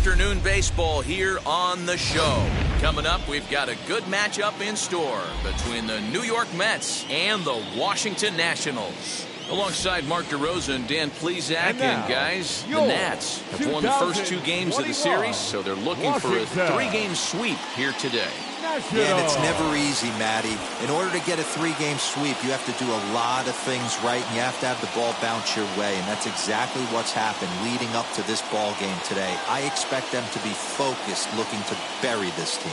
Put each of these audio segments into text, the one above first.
afternoon baseball here on the show. Coming up, we've got a good matchup in store between the New York Mets and the Washington Nationals. Alongside Mark DeRosa and Dan Plesac, and guys, the Nats have won the first 2 games of the series, so they're looking for a 3-game sweep here today. Yeah, and it's never easy, Matty. In order to get a 3-game sweep, you have to do a lot of things right, and you have to have the ball bounce your way, and that's exactly what's happened leading up to this ball game today. I expect them to be focused, looking to bury this team.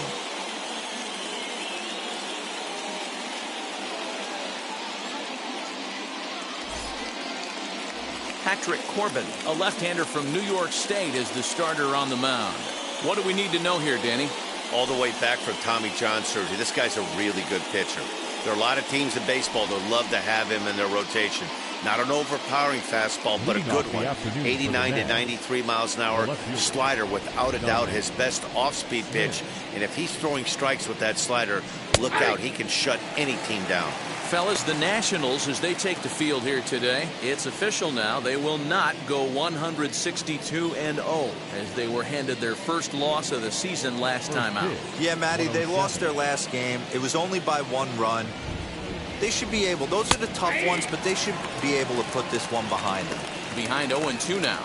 Patrick Corbin, a left-hander from New York State, is the starter on the mound. What do we need to know here, Danny? All the way back from Tommy John surgery, this guy's a really good pitcher. There are a lot of teams in baseball that love to have him in their rotation. Not an overpowering fastball, but a good one. 89 to 93 miles an hour slider, without a doubt his best off-speed pitch. And if he's throwing strikes with that slider, look out, he can shut any team down. Fellas, the Nationals, as they take the field here today, it's official now. They will not go 162-0 as they were handed their first loss of the season last time out. Yeah, Matty, they lost their last game. It was only by 1 run. They should be able, those are the tough ones, but they should be able to put this one behind them. Behind 0-2 now.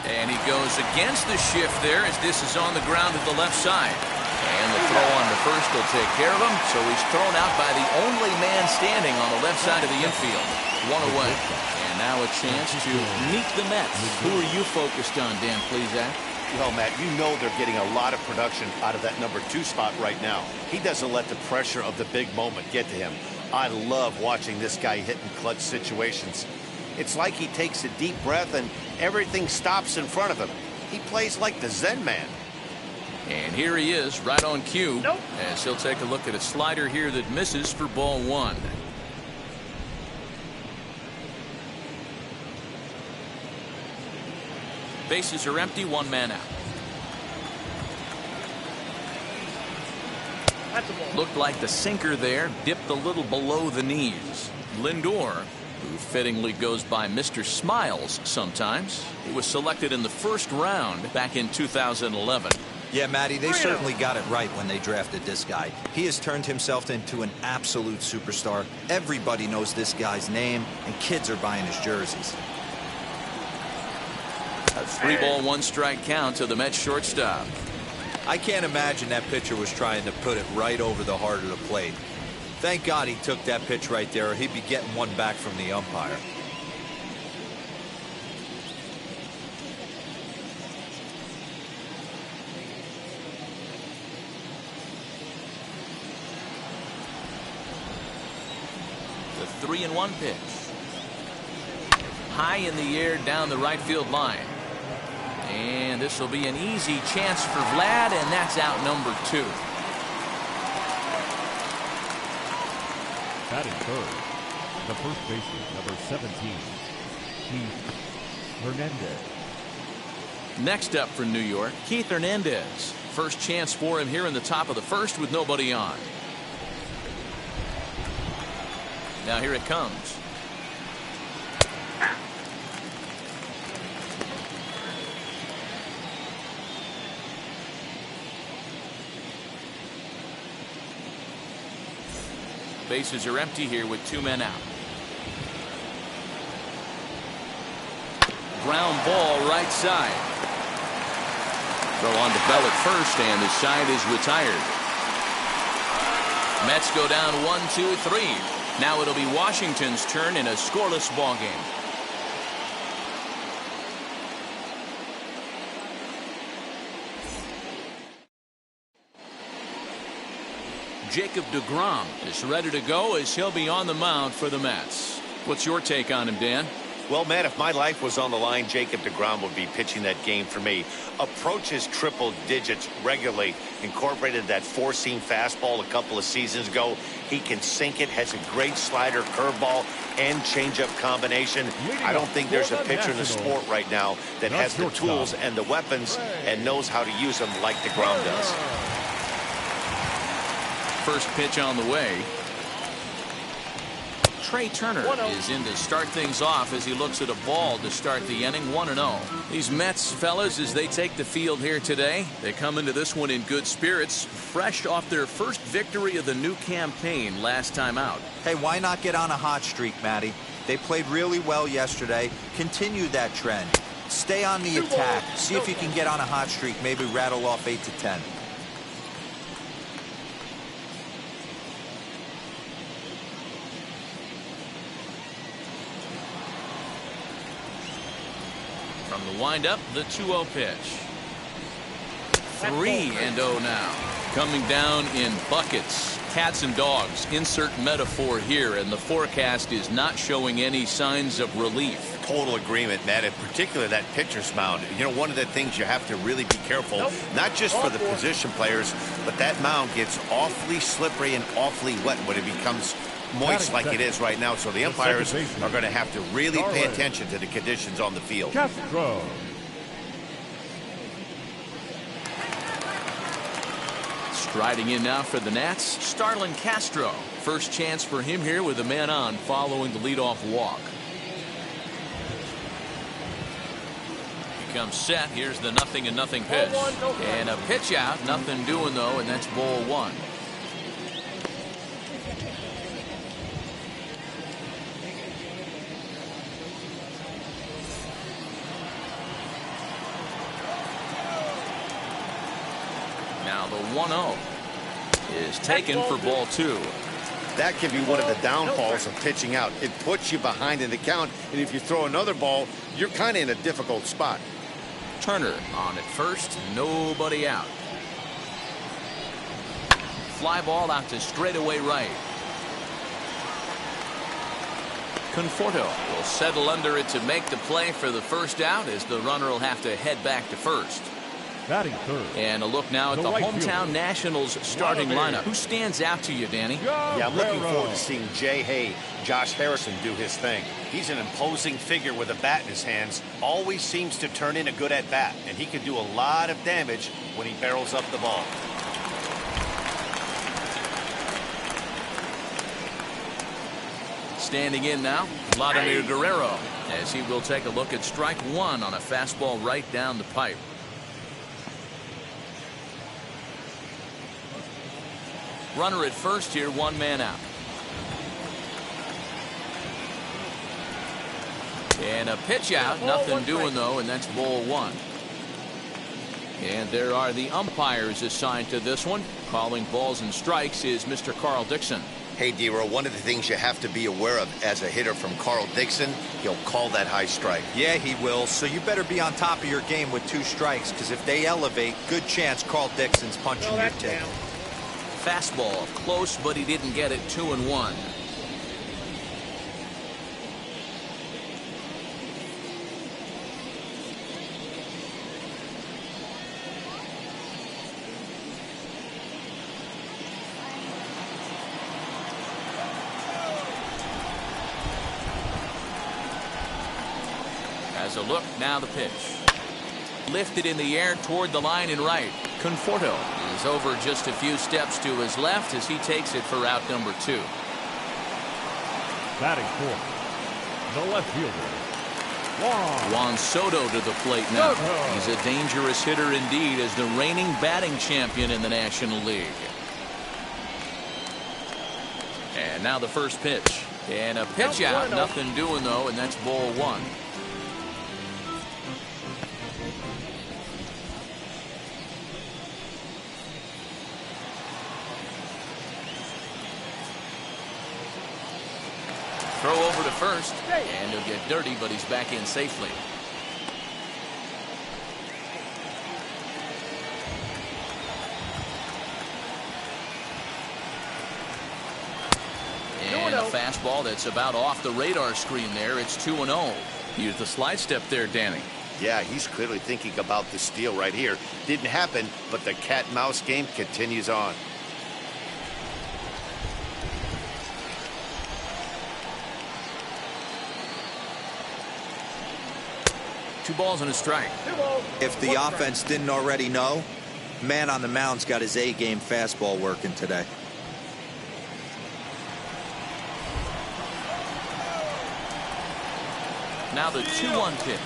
And he goes against the shift there as this is on the ground to the left side. And the throw on to first will take care of him. So he's thrown out by the only man standing on the left side of the infield. 1 away. And now a chance to meet the Mets. Who are you focused on, Dan Plesac? Well, Matt, you know they're getting a lot of production out of that number 2 spot right now. He doesn't let the pressure of the big moment get to him. I love watching this guy hit in clutch situations. It's like he takes a deep breath and everything stops in front of him. He plays like the Zen man. And here he is, right on cue, as he'll take a look at a slider here that misses for ball 1. Bases are empty, 1 man out. Looked like the sinker there dipped a little below the knees. Lindor, who fittingly goes by Mr. Smiles sometimes, he was selected in the first round back in 2011. Yeah, Matty, they certainly got it right when they drafted this guy. He has turned himself into an absolute superstar. Everybody knows this guy's name, and kids are buying his jerseys. A 3-ball, 1-strike count to the Mets shortstop. I can't imagine that pitcher was trying to put it right over the heart of the plate. Thank God he took that pitch right there, or he'd be getting one back from the umpire. The 3-1 pitch. High in the air down the right field line. And this will be an easy chance for Vlad, and that's out number 2. Batting third, the first baseman, number 17, Keith Hernandez. Next up for New York, Keith Hernandez. First chance for him here in the top of the first with nobody on. Now here it comes. Bases are empty here with 2 men out. Ground ball right side. Throw on to Bell at first, and the side is retired. Mets go down 1-2-3. Now it'll be Washington's turn in a scoreless ball game. Jacob deGrom is ready to go as he'll be on the mound for the Mets. What's your take on him, Dan? Well, Matt, if my life was on the line, Jacob deGrom would be pitching that game for me. Approaches triple digits regularly. Incorporated that four-seam fastball a couple of seasons ago. He can sink it, has a great slider, curveball, and changeup combination. I don't think there's a pitcher in the sport right now that has the tools and the weapons and knows how to use them like deGrom does. First pitch on the way. Trey Turner is in to start things off as he looks at a ball to start the inning. 1-0. These Mets fellas, as they take the field here today, they come into this one in good spirits, fresh off their first victory of the new campaign last time out. Hey, why not get on a hot streak, Matty? They played really well yesterday. Continue that trend. Stay on the attack. See if you can get on a hot streak. Maybe rattle off 8 to 10. From the windup, the 2-0 pitch. 3-0 now. Coming down in buckets. Cats and dogs. Insert metaphor here, and the forecast is not showing any signs of relief. Total agreement, Matt, in particular that pitcher's mound. You know, one of the things you have to really be careful, not just for the position players, but that mound gets awfully slippery and awfully wet when it becomes moist like it is right now. So the umpires are going to have to really pay attention to the conditions on the field. Castro. Striding in now for the Nats, Starlin Castro. First chance for him here with a man on following the leadoff walk. He comes set. Here's the 0-0 pitch. And a pitch out. Nothing doing though, and that's ball one. Now the 1-0 is taken for ball two. That can be one of the downfalls of pitching out. It puts you behind in the count, and if you throw another ball, you're kind of in a difficult spot. Turner on at first, nobody out. Fly ball out to straightaway right. Conforto will settle under it to make the play for the first out, as the runner will have to head back to first. Batting third. And a look now at the hometown Nationals starting lineup. Who stands out to you, Danny? Yeah, I'm looking forward to seeing Jay Hay, Josh Harrison do his thing. He's an imposing figure with a bat in his hands. Always seems to turn in a good at-bat, and he can do a lot of damage when he barrels up the ball. Standing in now, Vladimir Guerrero, as he will take a look at strike one on a fastball right down the pipe. Runner at first here, one man out. And a pitch out, nothing doing though, and that's ball one. And there are the umpires assigned to this one. Calling balls and strikes is Mr. Carl Dixon. Hey, D-Row, one of the things you have to be aware of as a hitter from Carl Dixon, he'll call that high strike. Yeah, he will. So you better be on top of your game with 2 strikes, because if they elevate, good chance Carl Dixon's punching your ticket. Fastball close, but he didn't get it. 2-1. As a look, now the pitch. Lifted in the air toward the line and right. Conforto is over just a few steps to his left as he takes it for out number 2. Batting fourth, the left fielder, Juan Soto to the plate now. He's a dangerous hitter indeed as the reigning batting champion in the National League. And now the first pitch. And a pitch out. Nothing doing though, and that's ball one. Throw over to first, and he'll get dirty, but he's back in safely. And a fastball that's about off the radar screen there. It's 2-0. Used the slide step there, Danny. Yeah, he's clearly thinking about the steal right here. Didn't happen, but the cat-mouse game continues on. Two balls and a strike. If the offense didn't already know, man on the mound's got his A-game fastball working today. Now the 2-1 pitch.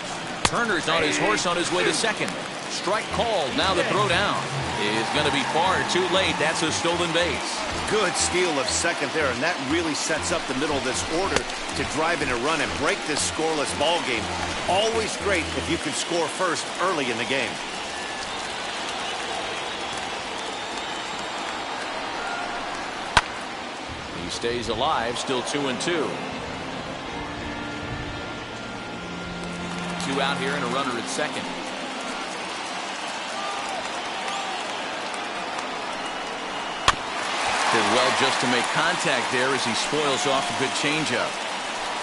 Turner's on his horse on his way to second. Strike called. Now the throw down is going to be far too late. That's a stolen base. Good steal of second there, and that really sets up the middle of this order to drive in a run and break this scoreless ball game. Always great if you can score first early in the game. He stays alive, still 2-2. Two out here and a runner at second. Did well just to make contact there as he spoils off a good changeup.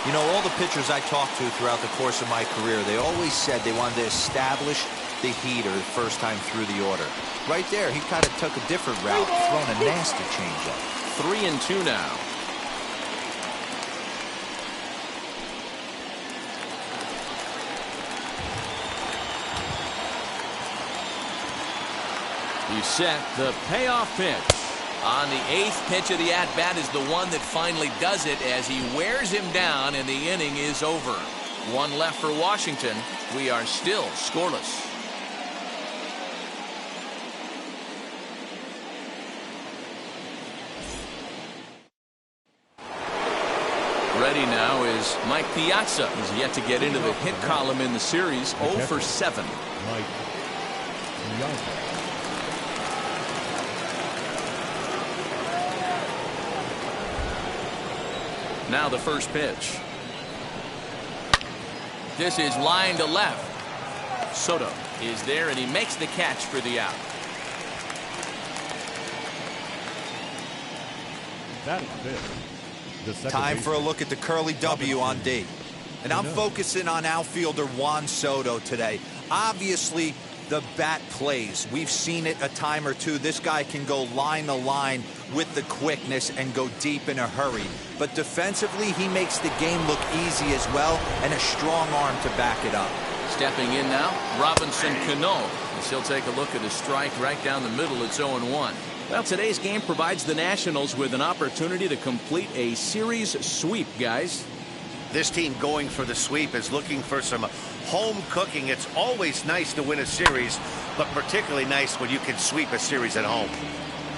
You know, all the pitchers I talked to throughout the course of my career, they always said they wanted to establish the heater the first time through the order. Right there, he kind of took a different route, throwing a nasty changeup. 3-2 now. He's set. The payoff pitch. On the 8th pitch of the at-bat is the one that finally does it as he wears him down and the inning is over. One left for Washington. We are still scoreless. Ready now is Mike Piazza. He's yet to get into the hit column in the series. 0 for 7. Mike Piazza. Now the first pitch. This is line to left. Soto is there and he makes the catch for the out. That is fifth. Time for a look at the curly W on D. And I'm focusing on outfielder Juan Soto today. Obviously, the bat plays. We've seen it a time or two. This guy can go line to line with the quickness and go deep in a hurry. But defensively, he makes the game look easy as well, and a strong arm to back it up. Stepping in now, Robinson Cano. As he'll take a look at a strike right down the middle. It's 0-1. Well, today's game provides the Nationals with an opportunity to complete a series sweep, guys. This team going for the sweep is looking for some home cooking. It's always nice to win a series, but particularly nice when you can sweep a series at home.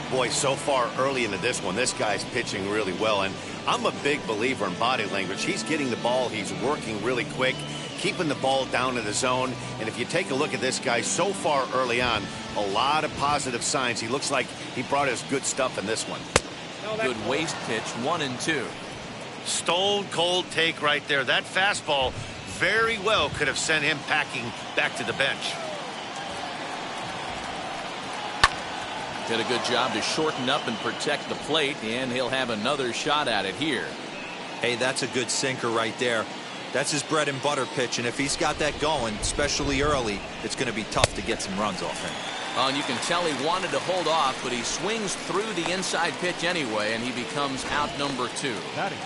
Boy, so far early into this one, this guy's pitching really well, and I'm a big believer in body language. He's getting the ball, he's working really quick, keeping the ball down in the zone, and if you take a look at this guy so far early on, a lot of positive signs. He looks like he brought us good stuff in this one. Good waist pitch, 1-2. Stone cold take right there. That fastball very well could have sent him packing back to the bench. Did a good job to shorten up and protect the plate, and he'll have another shot at it here. Hey, that's a good sinker right there. That's his bread and butter pitch, and if he's got that going, especially early, it's going to be tough to get some runs off him. Oh, and you can tell he wanted to hold off, but he swings through the inside pitch anyway, and he becomes out number 2.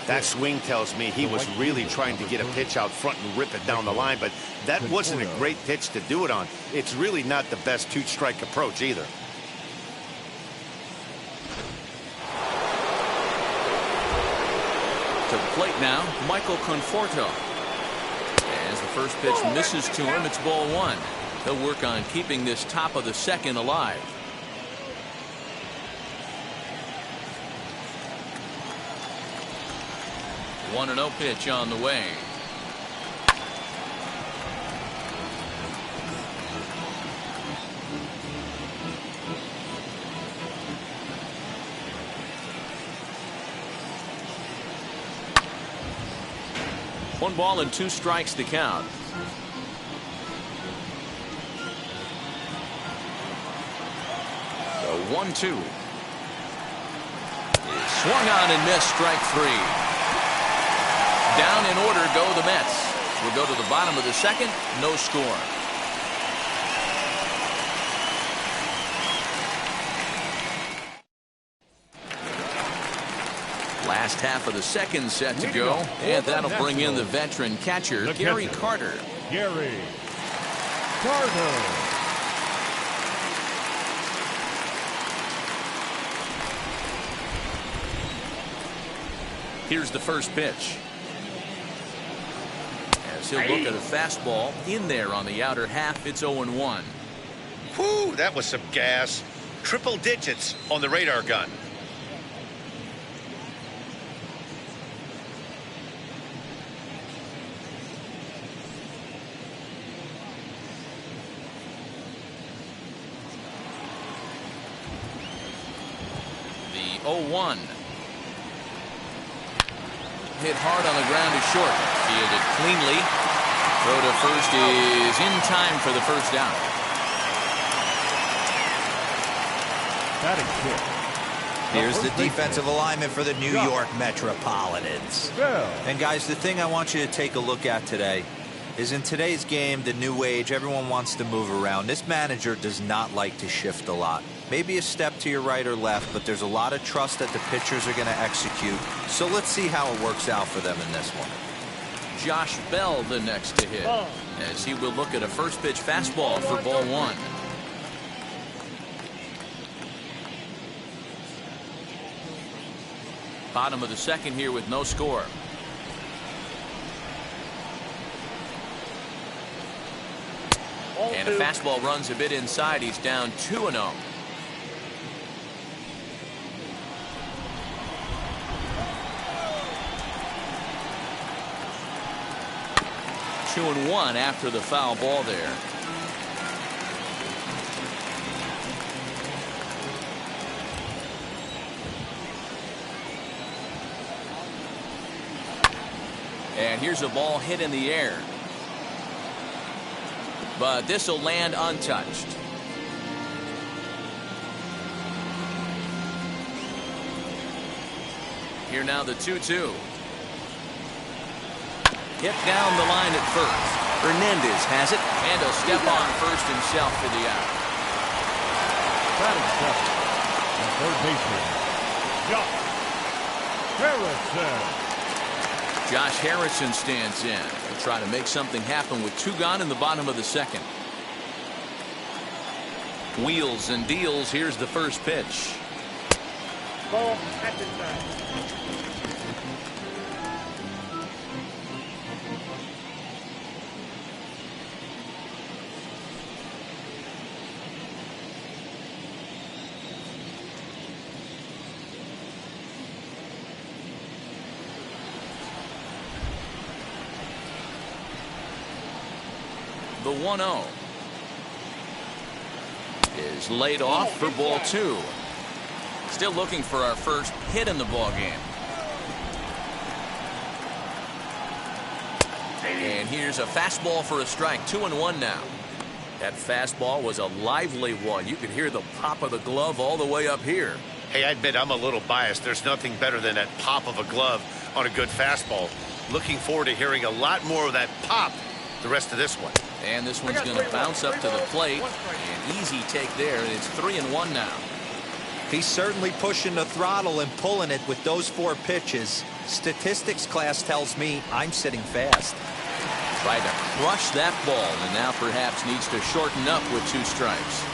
That swing tells me he was really trying to get a pitch out front and rip it down the line, but that wasn't a great pitch to do it on. It's really not the best 2-strike approach either. To the plate now, Michael Conforto. As the first pitch misses to him, it's ball 1. He'll work on keeping this top of the second alive. One 1-0 pitch on the way. One ball and 2 strikes to count. The 1-2. Swung on and missed, strike 3. Down in order go the Mets. We'll go to the bottom of the second. No score. Last half of the second set to go, and that'll bring in the veteran catcher, Gary Carter. Gary Carter. Here's the first pitch. As he'll look at a fastball in there on the outer half, it's 0-1. Whew, that was some gas. Triple digits on the radar gun. The 0-1. Hit hard on the ground to short. Fielded cleanly. Throw to first is in time for the first down. Batting fifth. Here's the defensive alignment for the New York Metropolitans. And guys, the thing I want you to take a look at today is in today's game, the new age, everyone wants to move around. This manager does not like to shift a lot. Maybe a step to your right or left, but there's a lot of trust that the pitchers are going to execute. So let's see how it works out for them in this one. Josh Bell the next to hit, as he will look at a first pitch fastball for ball one. Bottom of the second here with no score. And a fastball runs a bit inside. He's down 2-0. Two and one after the foul ball there. And here's a ball hit in the air. But this will land untouched. Here now the 2-2. Hit down the line at first. Hernandez has it, and a step on first himself for the out. Batting second. The third baseman, Josh Harrison. Josh Harrison stands in. He'll try to make something happen with two gone in the bottom of the second. Wheels and deals. Here's the first pitch. Ball at the side. The 1-0 is laid off for ball two. Still looking for our first hit in the ball game. And here's a fastball for a strike. 2-1 now. That fastball was a lively one. You could hear the pop of the glove all the way up here. Hey, I admit I'm a little biased. There's nothing better than that pop of a glove on a good fastball. Looking forward to hearing a lot more of that pop the rest of this one. And this one's going to bounce up to the plate. An easy take there, and it's 3-1 now. He's certainly pushing the throttle and pulling it with those 4 pitches. Statistics class tells me I'm sitting fast. Tried to crush that ball, and now perhaps needs to shorten up with 2 strikes.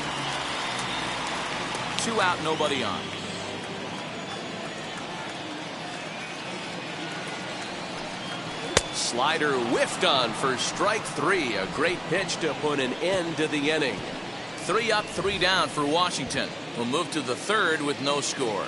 2 out, nobody on. Slider whiffed on for strike 3. A great pitch to put an end to the inning. 3 up, 3 down for Washington. We'll move to the third with no score.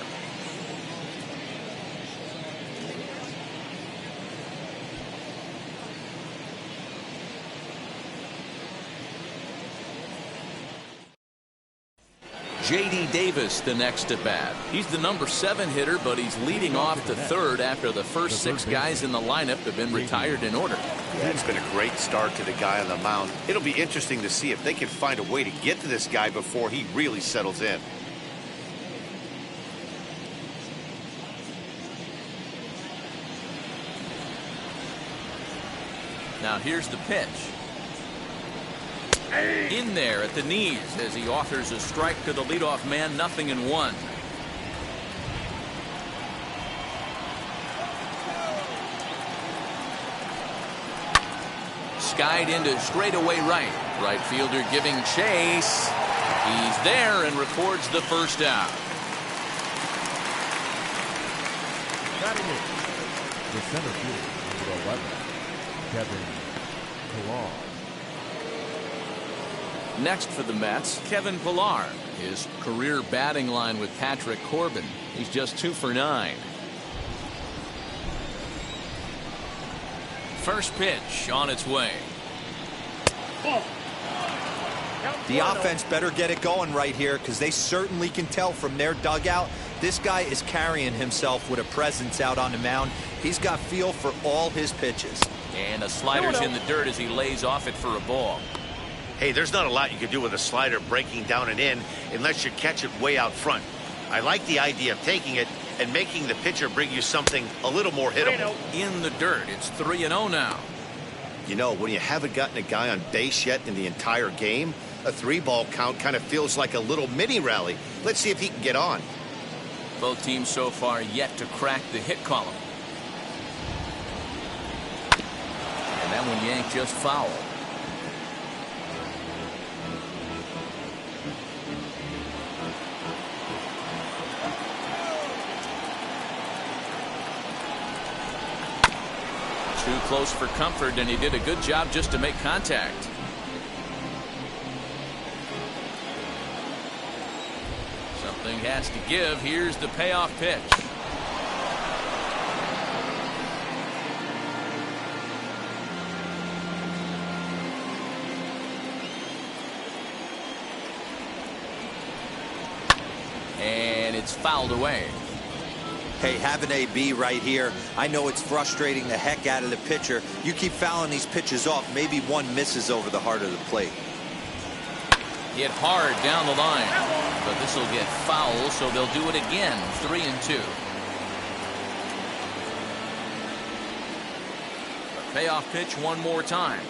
J.D. Davis the next at bat. He's the number 7 hitter, but he's leading off the third after the first 6 guys in the lineup have been retired in order. Yeah, it's been a great start to the guy on the mound. It'll be interesting to see if they can find a way to get to this guy before he really settles in. Now here's the pitch. In there at the knees as he offers a strike to the leadoff man. 0-1. Skied into straightaway right. Right fielder giving chase. He's there and records the first out. The center fielder, number 11, Kevin Pillar. Next for the Mets, Kevin Pillar. His career batting line with Patrick Corbin. He's just 2 for 9. First pitch on its way. The offense better get it going right here, because they certainly can tell from their dugout this guy is carrying himself with a presence out on the mound. He's got feel for all his pitches. And a slider's in the dirt as he lays off it for a ball. Hey, there's not a lot you can do with a slider breaking down and in unless you catch it way out front. I like the idea of taking it and making the pitcher bring you something a little more hittable. In the dirt, it's 3-0 now. You know, when you haven't gotten a guy on base yet in the entire game, a 3-ball count kind of feels like a little mini rally. Let's see if he can get on. Both teams so far yet to crack the hit column. And that one yanked just foul. Too close for comfort, and he did a good job just to make contact. Something has to give. Here's the payoff pitch. And it's fouled away. Hey, have an AB right here. I know it's frustrating the heck out of the pitcher. You keep fouling these pitches off, maybe one misses over the heart of the plate. Hit hard down the line, but this will get foul, so they'll do it again. 3-2. A payoff pitch one more time.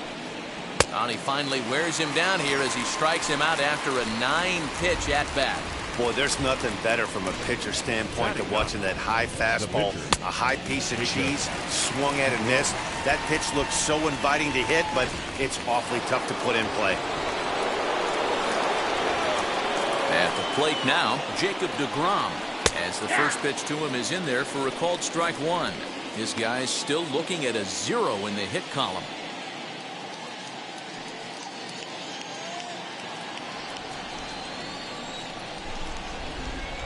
And he finally wears him down here as he strikes him out after a 9-pitch at bat. Boy, there's nothing better from a pitcher standpoint than watching that high fastball, a high piece of cheese, swung at and missed. That pitch looks so inviting to hit, but it's awfully tough to put in play. At the plate now, Jacob deGrom, as the first pitch to him is in there for a called strike one. His guys still looking at a 0 in the hit column.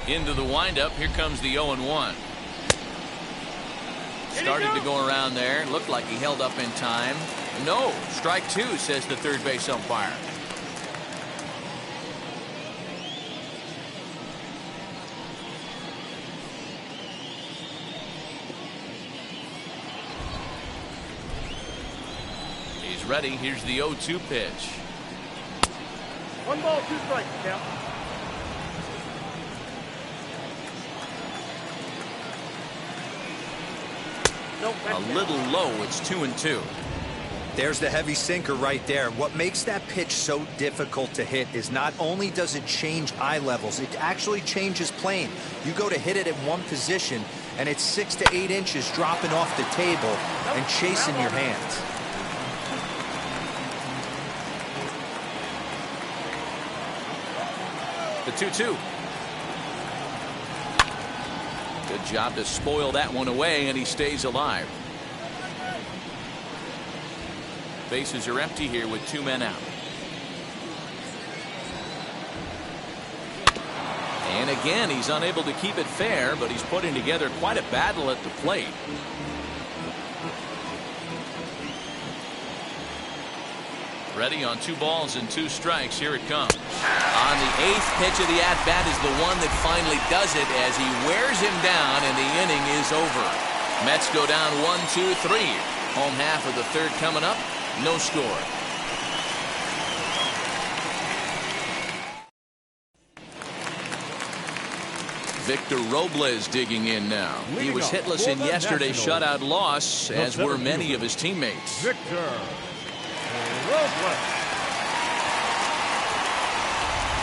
Into the windup. Here comes the 0-1. Started to go around there. Looked like he held up in time. No, strike 2, says the third base umpire. He's ready. Here's the 0-2 pitch. 1 ball, 2 strikes, Cal. A little low. It's 2-2. There's the heavy sinker right there. What makes that pitch so difficult to hit is not only does it change eye levels, it actually changes plane. You go to hit it at one position, and it's 6 to 8 inches dropping off the table and chasing your hands. The 2-2. Good job to spoil that one away, and he stays alive. Bases are empty here with 2 men out. And again, he's unable to keep it fair, but he's putting together quite a battle at the plate. Ready on 2 balls and 2 strikes. Here it comes. On the 8th pitch of the at-bat is the one that finally does it as he wears him down, and the inning is over. Mets go down 1-2-3. Home half of the 3rd coming up. No score. Victor Robles digging in now. He was hitless in yesterday's shutout loss, as were many of his teammates. Victor Robles.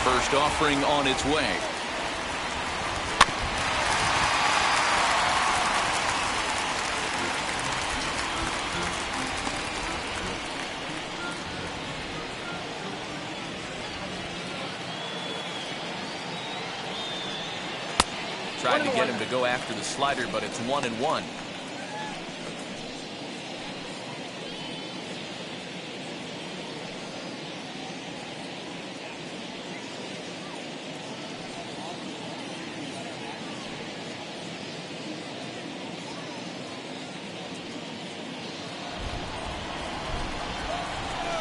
First offering on its way. Tried to get him to go after the slider, but it's 1-1.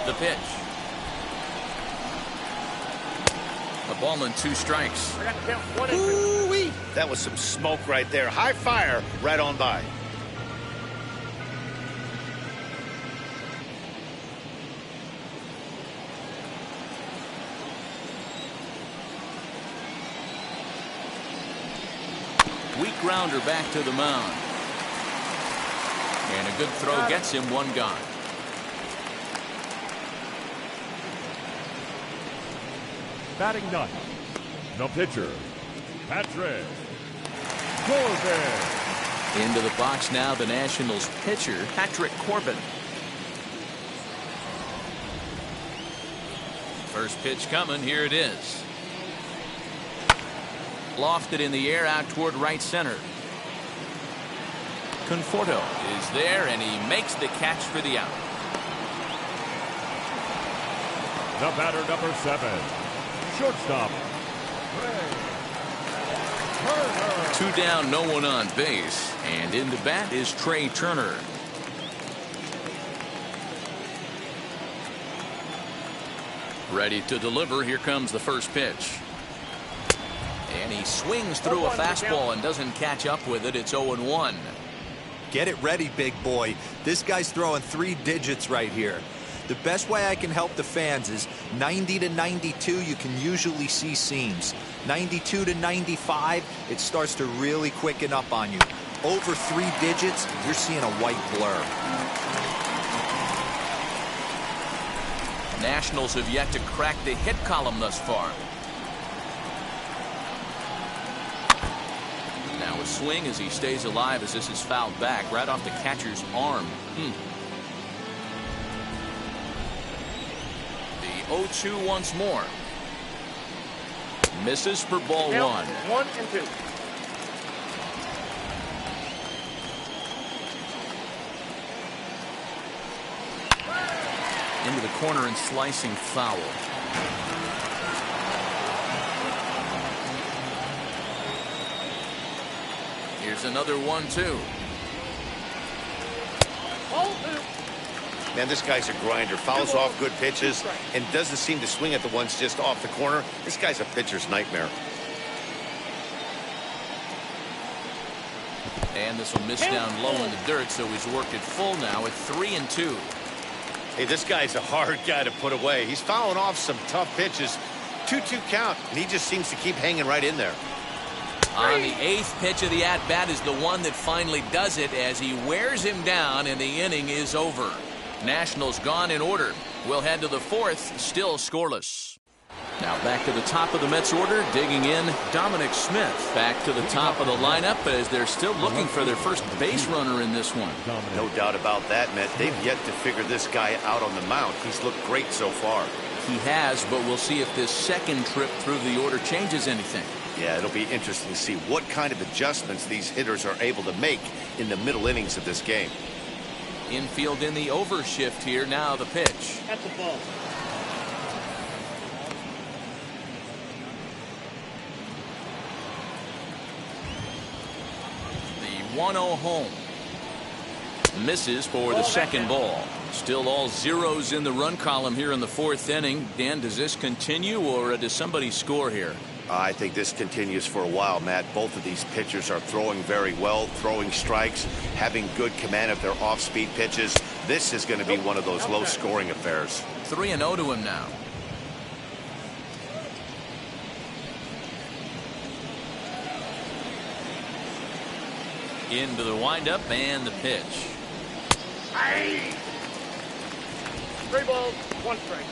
The pitch. A ball and 2 strikes. Ooh-wee. That was some smoke right there. High fire right on by. Weak grounder back to the mound. And a good throw gets him 1 gone. Batting ninth, the pitcher, Patrick Corbin. Into the box now, the Nationals pitcher, Patrick Corbin. First pitch coming, here it is. Lofted in the air out toward right center. Conforto is there, and he makes the catch for the out. The batter, number 7, shortstop, 2 down, no one on base, and in the bat is Trey Turner. Ready to deliver. Here comes the first pitch. And he swings through a fastball and doesn't catch up with it. It's 0-1. Get it ready, big boy. This guy's throwing 3 digits right here. The best way I can help the fans is 90 to 92, you can usually see seams. 92 to 95, it starts to really quicken up on you. Over 3 digits, you're seeing a white blur. Nationals have yet to crack the hit column thus far. Now a swing as he stays alive as this is fouled back right off the catcher's arm. The 0-2 once more. Misses for ball 1. 1 and 2. Into the corner and slicing foul. Here's another 1-2. Man, this guy's a grinder. Fouls off good pitches and doesn't seem to swing at the ones just off the corner. This guy's a pitcher's nightmare. And this will miss down low in the dirt, so he's worked it full now at 3-2. Hey, this guy's a hard guy to put away. He's fouling off some tough pitches. 2-2 count, and he just seems to keep hanging right in there. On the 8th pitch of the at-bat is the one that finally does it as he wears him down, and the inning is over. Nationals gone in order. We'll head to the 4th, still scoreless. Now back to the top of the Mets order, digging in, Dominic Smith. Back to the top of the lineup as they're still looking for their first base runner in this one. No doubt about that, Matt. They've yet to figure this guy out on the mound. He's looked great so far. He has, but we'll see if this second trip through the order changes anything. Yeah, it'll be interesting to see what kind of adjustments these hitters are able to make in the middle innings of this game. Infield in the overshift here. Now the pitch. At the ball. The 1-0 home. Misses for the second ball. Still all zeros in the run column here in the 4th inning. Dan, does this continue or does somebody score here? I think this continues for a while, Matt. Both of these pitchers are throwing very well, throwing strikes, having good command of their off-speed pitches. This is going to be one of those low-scoring affairs. 3-0 to him now. Into the windup and the pitch. Aye. 3 balls, 1 strike.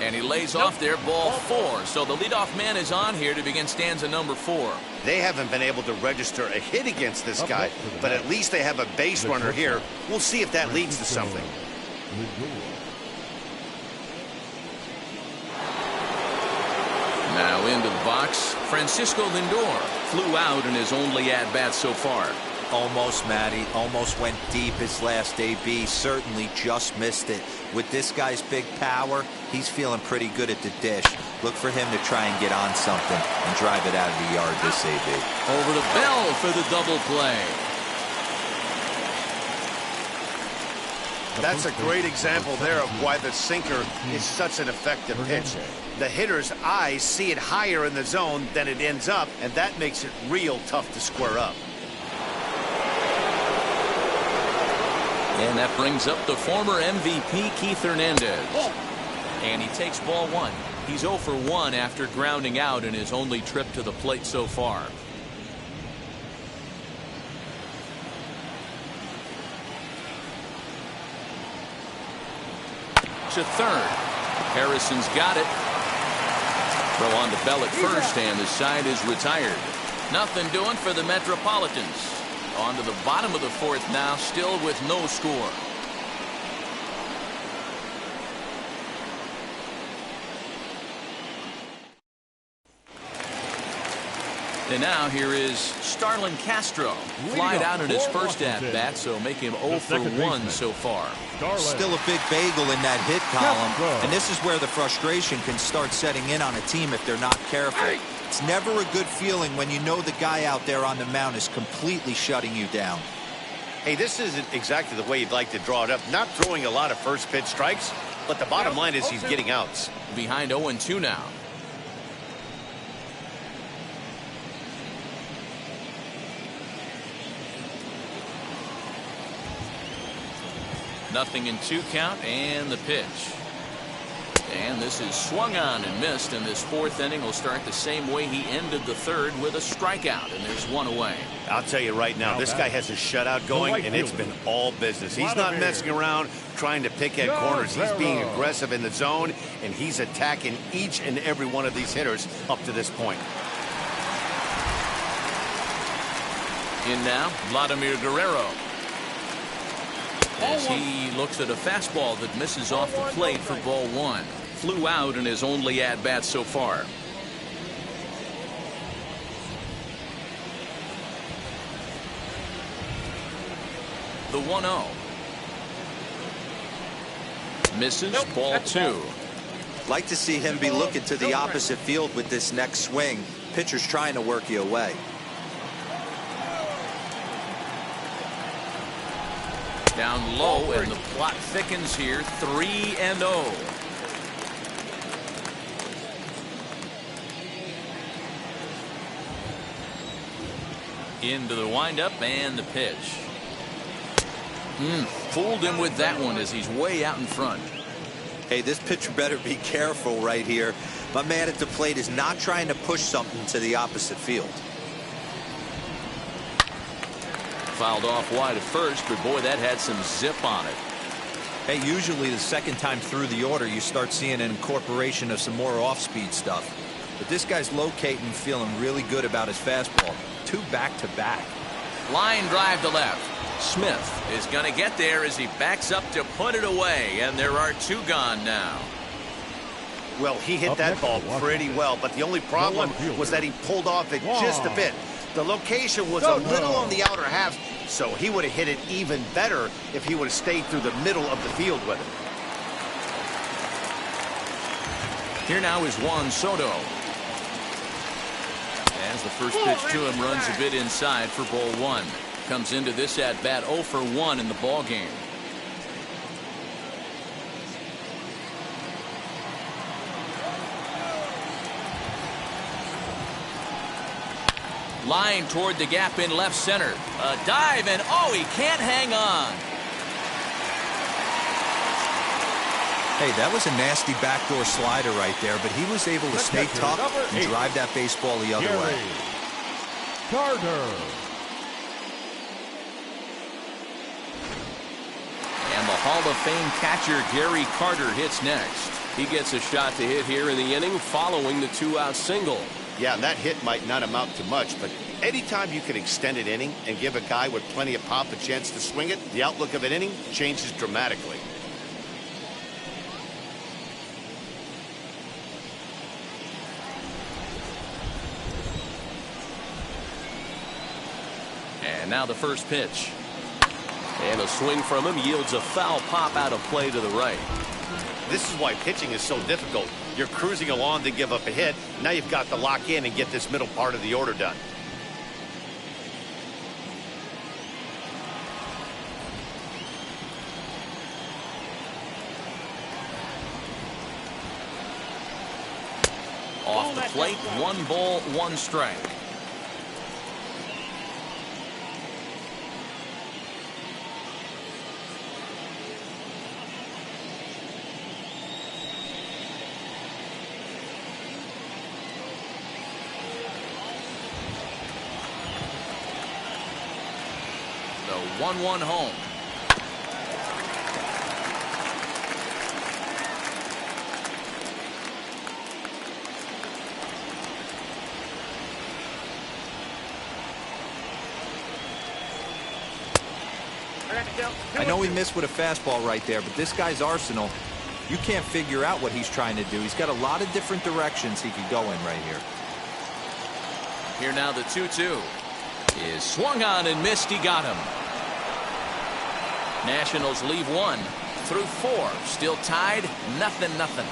And he lays off there, ball 4. So the leadoff man is on here to begin stanza number 4. They haven't been able to register a hit against this guy, but at least they have a base runner here. We'll see if that leads to something. Now into the box, Francisco Lindor flew out in his only at-bat so far. Almost, Matty. Almost went deep his last AB. Certainly just missed it. With this guy's big power, he's feeling pretty good at the dish. Look for him to try and get on something and drive it out of the yard this AB. Over to Bell for the double play. That's a great example there of why the sinker is such an effective pitch. The hitter's eyes see it higher in the zone than it ends up, and that makes it real tough to square up. And that brings up the former MVP, Keith Hernandez. And he takes ball 1. He's 0 for 1 after grounding out in his only trip to the plate so far. To third. Harrison's got it. Throw on to Bell at first, and the side is retired. Nothing doing for the Metropolitans. On to the bottom of the 4th now, still with no score. And now here is Starlin Castro. Flied out in his first at-bat, so make him 0 for 1 so far. Still a big bagel in that hit column, and this is where the frustration can start setting in on a team if they're not careful. It's never a good feeling when you know the guy out there on the mound is completely shutting you down. Hey, this isn't exactly the way you'd like to draw it up. Not throwing a lot of first pitch strikes, but the bottom line is he's getting outs. Behind 0-2 now. Nothing in 2 count, and the pitch. And this is swung on and missed, and this 4th inning will start the same way he ended the 3rd with a strikeout, and there's 1 away. I'll tell you right now, this guy has a shutout going, and it's been all business. He's not messing around trying to pick at corners. He's being aggressive in the zone, and he's attacking each and every one of these hitters up to this point. In now, Vladimir Guerrero. As he looks at a fastball that misses off the plate for ball 1. Flew out in his only at-bat so far. The 1-0. Misses, ball 2. Like to see him be looking to the opposite field with this next swing. Pitcher's trying to work you away. Down low, and the plot thickens here. 3-0. Into the windup and the pitch. Fooled him with that one as he's way out in front. Hey, this pitcher better be careful right here. My man at the plate is not trying to push something to the opposite field. Fouled off wide at first, but boy, that had some zip on it. Hey, usually the second time through the order, you start seeing an incorporation of some more off-speed stuff. But this guy's locating, feeling really good about his fastball. 2 back-to-back. Line drive to left. Smith is going to get there as he backs up to put it away, and there are 2 gone now. Well, he hit that ball pretty well, but the only problem was that he pulled off it just a bit. The location was a little on the outer half, so he would have hit it even better if he would have stayed through the middle of the field with it. Here now is Juan Soto. As the first pitch to him runs a bit inside for ball 1. comes into this at bat 0 for 1 in the ball game. Line toward the gap in left center. A dive, and oh, he can't hang on. Hey, that was a nasty backdoor slider right there, but he was able to stay tough and drive that baseball the other way. Carter. And the Hall of Fame catcher Gary Carter hits next. He gets a shot to hit here in the inning following the 2-out single. Yeah, and that hit might not amount to much, but anytime you can extend an inning and give a guy with plenty of pop a chance to swing it, the outlook of an inning changes dramatically. And now the first pitch. And a swing from him yields a foul pop out of play to the right. This is why pitching is so difficult. You're cruising along to give up a hit. Now you've got to lock in and get this middle part of the order done. Off the plate, 1 ball, 1 strike. The 1-1 home. I know he missed with a fastball right there, but this guy's arsenal, you can't figure out what he's trying to do. He's got a lot of different directions he could go in right here. Here now the 2-2 is swung on and missed. He got him. Nationals leave 1 through 4. Still tied, 0-0.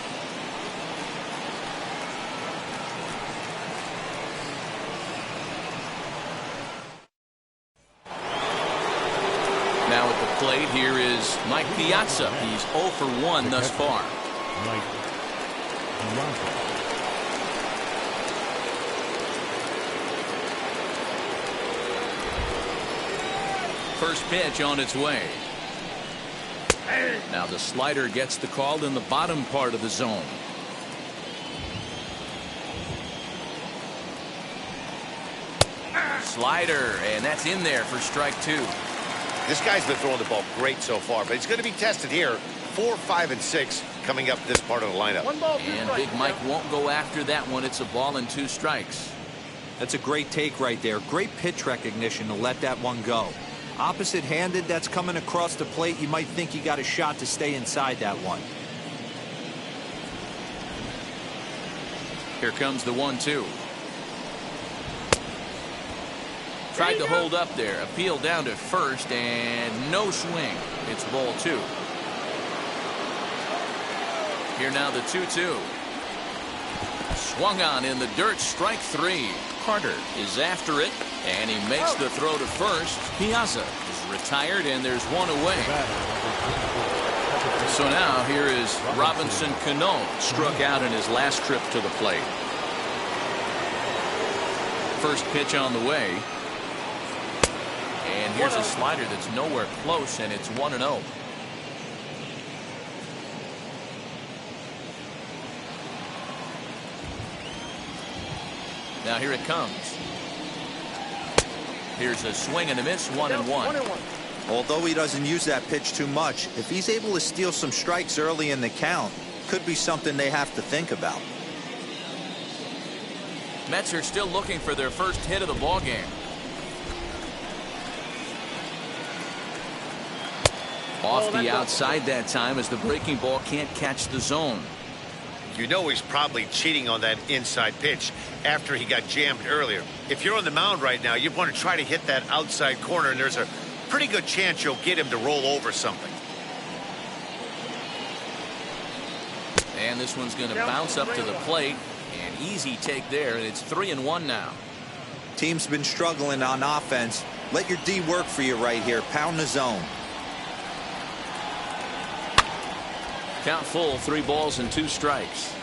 Now at the plate, here is Mike Piazza. He's 0 for 1 thus far. Mike Piazza. First pitch on its way. Now the slider gets the call in the bottom part of the zone. Slider, and that's in there for strike 2. This guy's been throwing the ball great so far, but he's going to be tested here. 4, 5, and 6 coming up this part of the lineup. 1 ball, 2 And strikes. Big Mike won't go after that one. It's a ball and 2 strikes. That's a great take right there. Great pitch recognition to let that one go. Opposite-handed, that's coming across the plate. You might think you got a shot to stay inside that one. Here comes the 1-2. Tried to hold up there. Appeal down to first, and no swing. It's ball 2. Here now the 2-2. Swung on in the dirt, strike 3. Carter is after it, and he makes the throw to first. Piazza is retired, and there's 1 away. So now here is Robinson Cano, struck out in his last trip to the plate. First pitch on the way. And here's a slider that's nowhere close, and it's 1-0. Now here it comes. Here's a swing and a miss, 1-1. Although he doesn't use that pitch too much, if he's able to steal some strikes early in the count, could be something they have to think about. Mets are still looking for their first hit of the ball game. Off the outside that time as the breaking ball can't catch the zone. You know he's probably cheating on that inside pitch after he got jammed earlier. If you're on the mound right now, you want to try to hit that outside corner, and there's a pretty good chance you'll get him to roll over something. And this one's going to bounce up to the plate. An easy take there, and it's 3-1 now. Team's been struggling on offense. Let your D work for you right here. Pound the zone. Count full, 3 balls and 2 strikes.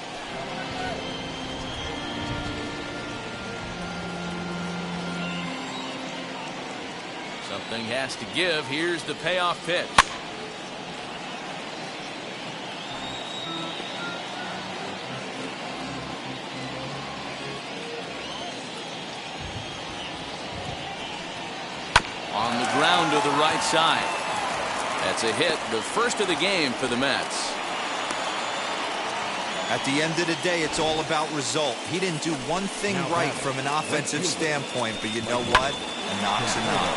Something has to give. Here's the payoff pitch. On the ground to the right side. That's a hit, the first of the game for the Mets. At the end of the day, it's all about result. He didn't do one thing right from an offensive standpoint, but you know what? A knock's a knock.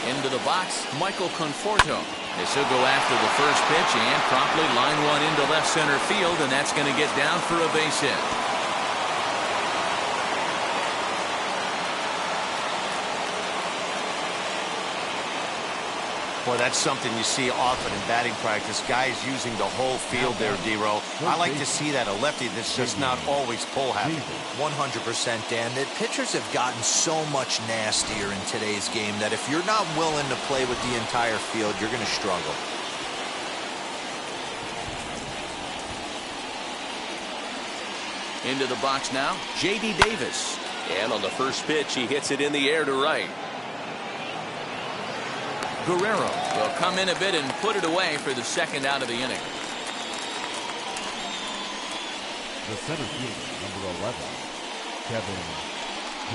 Into the box, Michael Conforto. This will go after the first pitch and promptly line one into left center field, and that's going to get down for a base hit. Boy, that's something you see often in batting practice. Guys using the whole field there, D-Row. I like to see that. A lefty that's just not always pull happy. 100%, Dan. The pitchers have gotten so much nastier in today's game that if you're not willing to play with the entire field, you're going to struggle. Into the box now, J.D. Davis. And on the first pitch, he hits it in the air to right. Guerrero will come in a bit and put it away for the second out of the inning. The center fielder, number 11, Kevin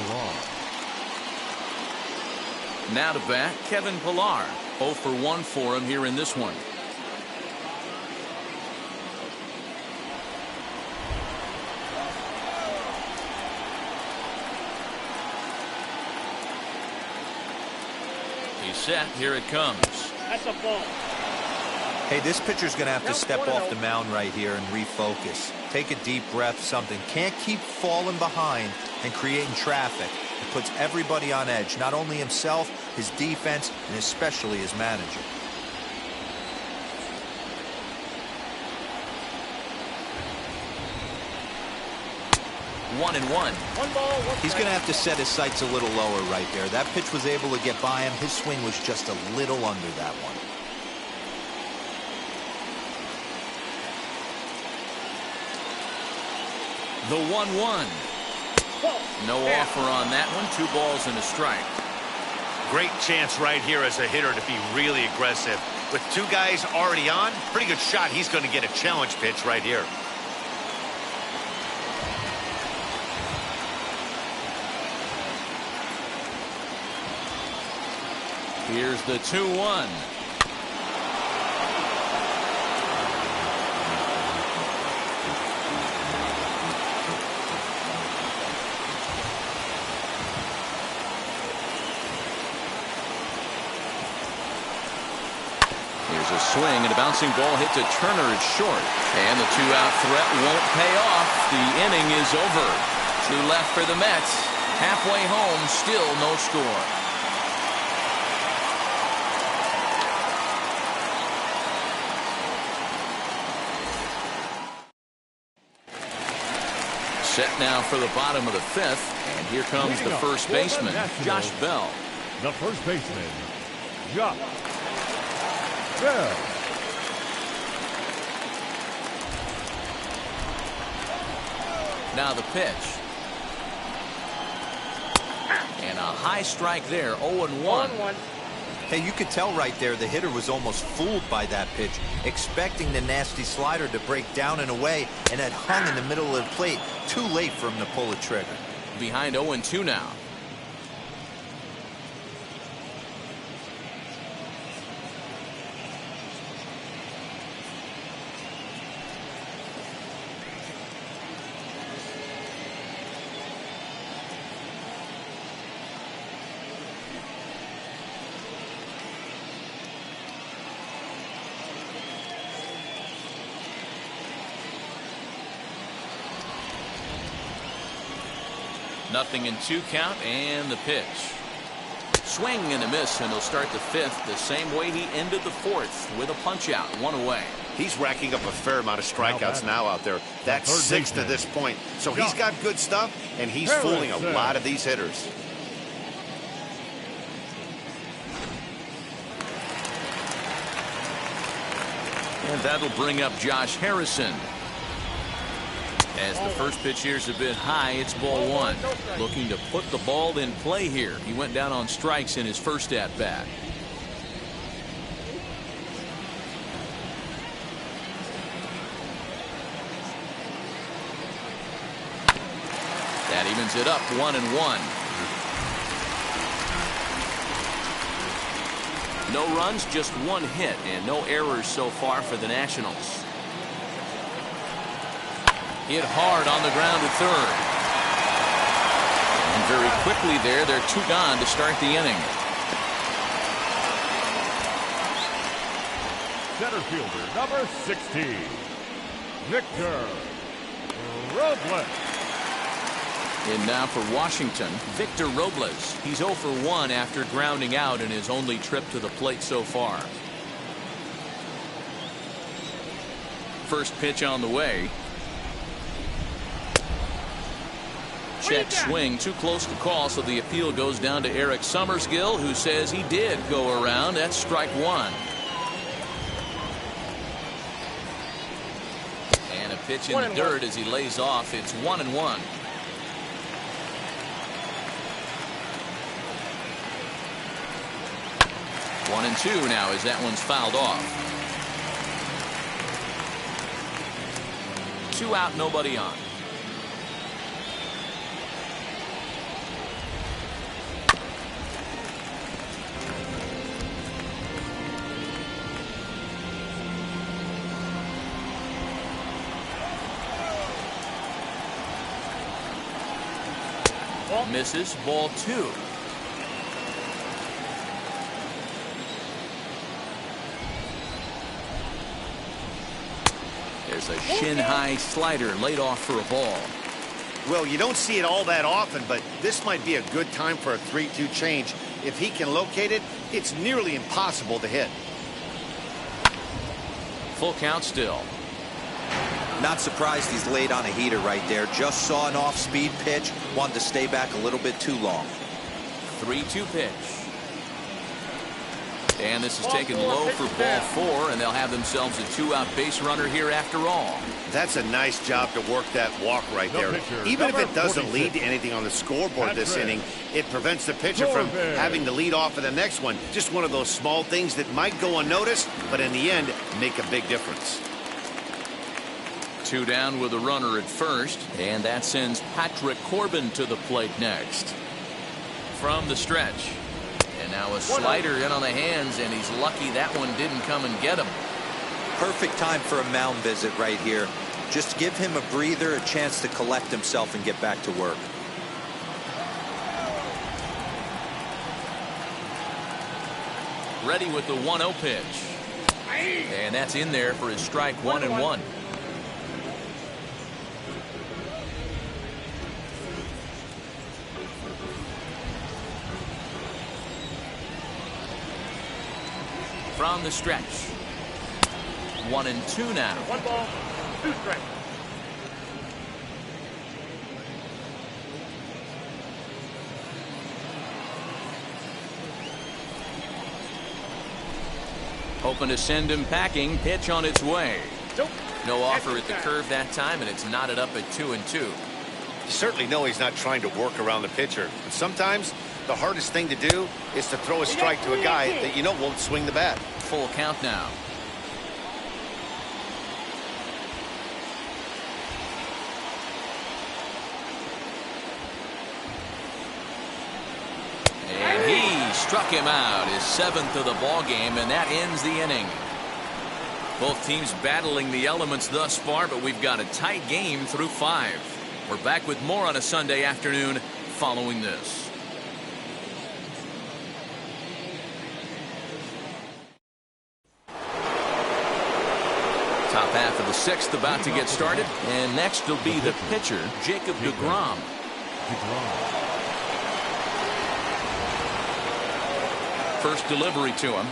Pillar. Now to bat, Kevin Pillar. 0 for 1 for him here in this one. He's set. Here it comes. That's a ball. Hey, this pitcher's going to have to step off the mound right here and refocus. Take a deep breath, something. Can't keep falling behind and creating traffic. It puts everybody on edge, not only himself, his defense, and especially his manager. One and one. One ball, one He's going to have to set his sights a little lower right there. That pitch was able to get by him. His swing was just a little under that one. The 1-1. No offer on that one. 2 balls and a strike. Great chance right here as a hitter to be really aggressive. With 2 guys already on, pretty good shot. He's going to get a challenge pitch right here. Here's the 2-1. Here's a swing and a bouncing ball hit to Turner. It's short. And the 2-out threat won't pay off. The inning is over. 2 left for the Mets. Halfway home, still no score. Set now for the bottom of the 5th, and here comes the first baseman, Josh Bell. The first baseman, Josh Bell. Now the pitch. And a high strike there, 0-1. Hey, you could tell right there the hitter was almost fooled by that pitch, expecting the nasty slider to break down and away, and had hung in the middle of the plate. Too late for him to pull the trigger. Behind 0-2 now. Nothing in 2 count, and the pitch. Swing and a miss, and he'll start the fifth the same way he ended the fourth, with a punch out, one away. He's racking up a fair amount of strikeouts now out there. That's 6 to this point. So he's got good stuff, and he's fooling a lot of these hitters. And that'll bring up Josh Harrison. As the first pitch here's a bit high, it's ball one. Looking to put the ball in play here. He went down on strikes in his first at bat. That evens it up, 1-1. No runs, just one hit, and no errors so far for the Nationals. Hit hard on the ground at third. And very quickly there, they're 2 gone to start the inning. Center fielder, number 16, Victor Robles. And now for Washington, Victor Robles. He's 0 for 1 after grounding out in his only trip to the plate so far. First pitch on the way. Check swing, too close to call, so the appeal goes down to Eric Summersgill, who says he did go around. That's strike one. And a pitch in the dirt as he lays off. It's 1-1. One and two now as that one's fouled off. 2 out, nobody on. Misses, ball 2. There's a shin-high slider laid off for a ball. Well, you don't see it all that often, but this might be a good time for a 3-2 change. If he can locate it, it's nearly impossible to hit. Full count still. Not surprised he's laid on a heater right there. Just saw an off-speed pitch. Wanted to stay back a little bit too long. 3-2 pitch. And this is taken low for ball 4, and they'll have themselves a 2-out base runner here after all. That's a nice job to work that walk right there. Even if it doesn't lead to anything on the scoreboard this inning, it prevents the pitcher from having to lead off of the next one. Just one of those small things that might go unnoticed, but in the end, make a big difference. 2 down with a runner at first, and that sends Patrick Corbin to the plate next. From the stretch. And now a slider in on the hands, and he's lucky that one didn't come and get him. Perfect time for a mound visit right here. Just give him a breather, a chance to collect himself and get back to work. Ready with the 1-0 pitch. And that's in there for his strike 1-1. From the stretch. 1-2 now. 1 ball, 2 strikes. Hoping to send him packing. Pitch on its way. No offer at the curve that time, and it's knotted up at 2-2. You certainly know he's not trying to work around the pitcher. But sometimes the hardest thing to do is to throw a strike to a guy that you know won't swing the bat. Full count now. And he struck him out, his 7th of the ball game, and that ends the inning. Both teams battling the elements thus far, but we've got a tight game through 5. We're back with more on a Sunday afternoon following this. Top half of the 6th about to get started, and next will be the pitcher, Jacob deGrom. First delivery to him.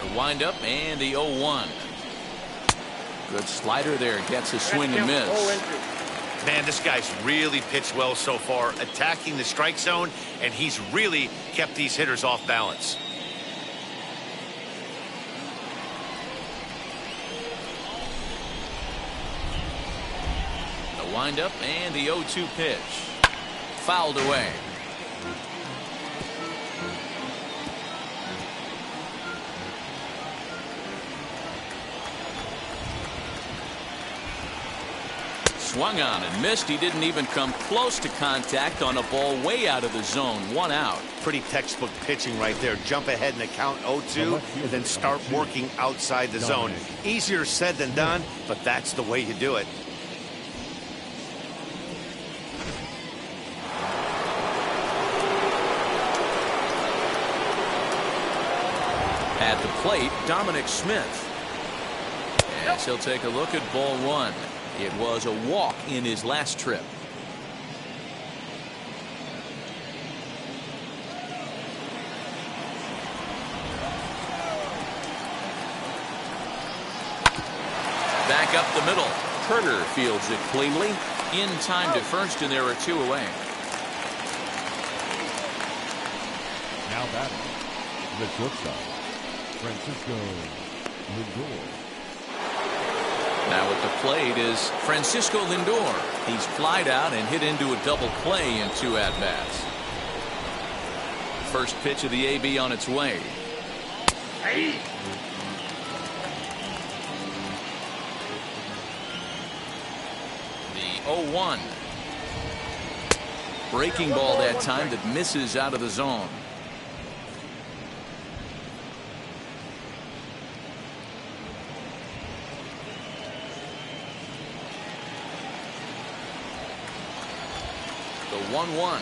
The windup and the 0-1. Good slider there. Gets a swing and miss. Man, this guy's really pitched well so far, attacking the strike zone, and he's really kept these hitters off balance. The windup and the 0-2 pitch. Fouled away. Swung on and missed. He didn't even come close to contact on a ball way out of the zone. 1 out. Pretty textbook pitching right there. Jump ahead in the count 0-2 and then start working outside the zone. Easier said than done, but that's the way you do it. At the plate, Dominic Smith. As he'll take a look at ball 1. It was a walk in his last trip. Back up the middle. Turner fields it cleanly. In time to first, and there are 2 away. Now batting, the shortstop, Francisco Lindor. Now at the plate is Francisco Lindor. He's flied out and hit into a double play in 2 at-bats. First pitch of the AB on its way. The 0-1. Breaking ball that time that misses out of the zone. The 1-1.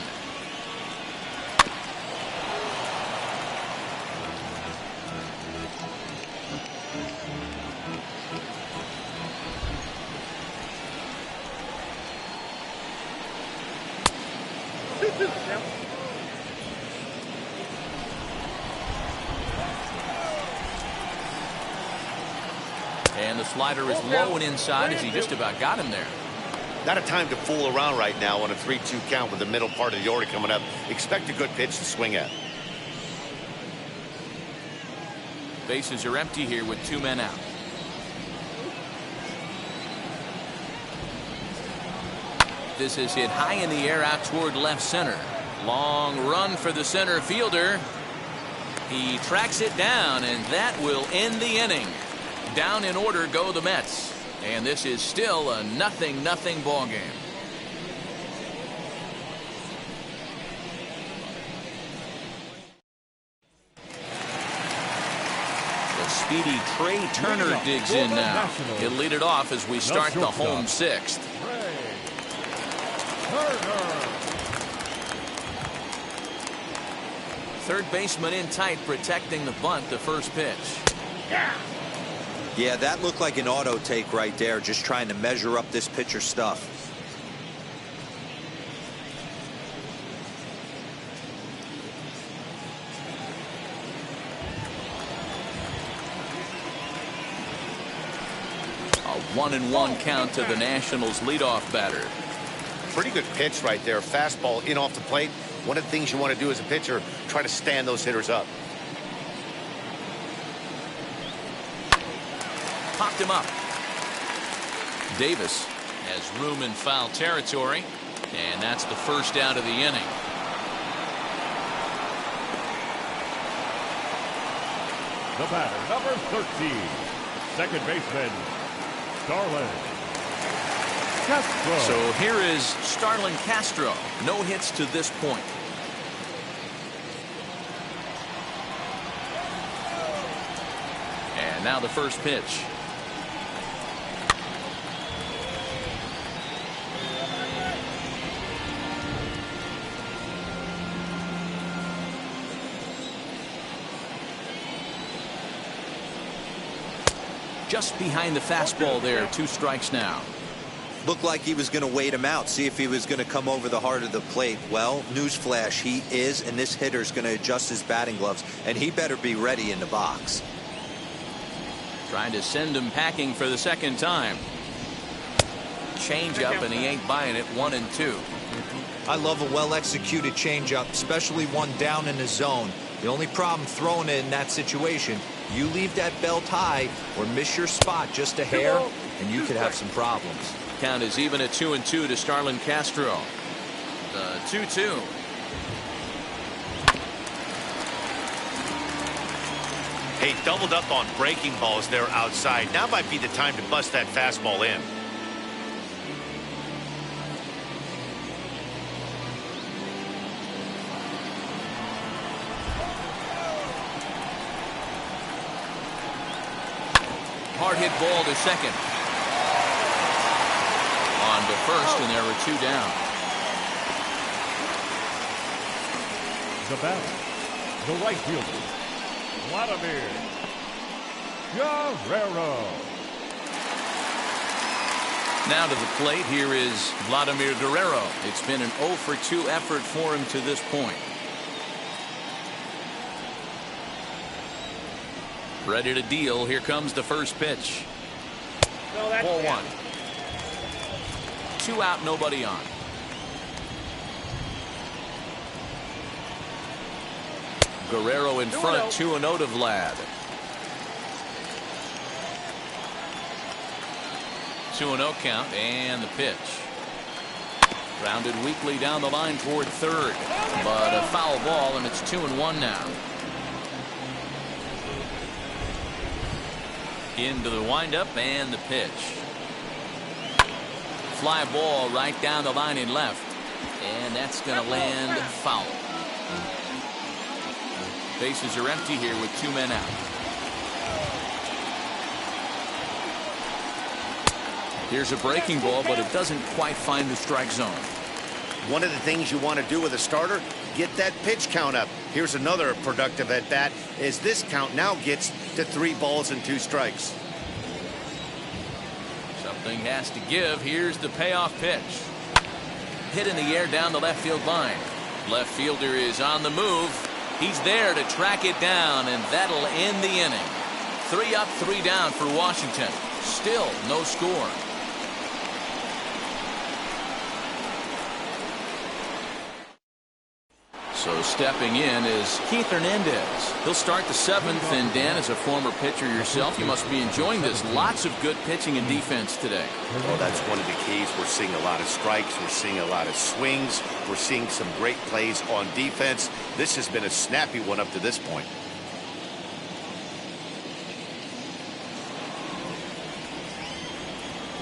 And the slider is low and inside as he just about got him there. Not a time to fool around right now on a 3-2 count with the middle part of the order coming up. Expect a good pitch to swing at. Bases are empty here with 2 men out. This is hit high in the air out toward left center. Long run for the center fielder. He tracks it down, and that will end the inning. Down in order go the Mets. And this is still a 0-0 ball game. The speedy Trey Turner digs in now. He'll lead it off as we start the home 6th. Third baseman in tight, protecting the bunt. The first pitch. Yeah, that looked like an auto take right there, just trying to measure up this pitcher stuff. A 1-1 count to the Nationals leadoff batter. Pretty good pitch right there. Fastball in off the plate. One of the things you want to do as a pitcher, try to stand those hitters up. Popped him up. Davis has room in foul territory, and that's the first out of the inning. The batter, number 13, second baseman, Starlin Castro. So here is Starlin Castro. No hits to this point. And now the first pitch. Just behind the fastball there. 2 strikes now. Looked like he was going to wait him out, see if he was going to come over the heart of the plate. Well, newsflash, he is, and this hitter's going to adjust his batting gloves, and he better be ready in the box. Trying to send him packing for the second time. Change up, and he ain't buying it. 1-2. I love a well-executed changeup, especially one down in the zone. The only problem throwing it in that situation, you leave that belt high or miss your spot just a hair, and you could have some problems. Count is even at 2-2 to Starlin Castro. The 2-2. Hey, doubled up on breaking balls there outside. Now might be the time to bust that fastball in. Hard hit ball to second. On to first, and there were 2 down. The batter, the right fielder, Vladimir Guerrero. Now to the plate, here is Vladimir Guerrero. It's been an 0-for-2 effort for him to this point. Ready to deal. Here comes the first pitch. Ball 1. 2 out, nobody on. Guerrero in front, 2-0 to Vlad. 2-0 count, and the pitch. Grounded weakly down the line toward third, but a foul ball, and it's 2-1 now. Into the windup and the pitch. Fly ball right down the line and left, and that's going to land foul. Bases are empty here with 2 men out. Here's a breaking ball, but it doesn't quite find the strike zone. One of the things you want to do with a starter, get that pitch count up. Here's another productive at bat as this count now gets to 3 balls and 2 strikes. Something has to give. Here's the payoff pitch. Hit in the air down the left field line. Left fielder is on the move. He's there to track it down, and that'll end the inning. 3 up, 3 down for Washington. Still no score. So stepping in is Keith Hernandez. He'll start the 7th, and Dan, as a former pitcher yourself, you must be enjoying this. Lots of good pitching and defense today. Well, that's one of the keys. We're seeing a lot of strikes. We're seeing a lot of swings. We're seeing some great plays on defense. This has been a snappy one up to this point.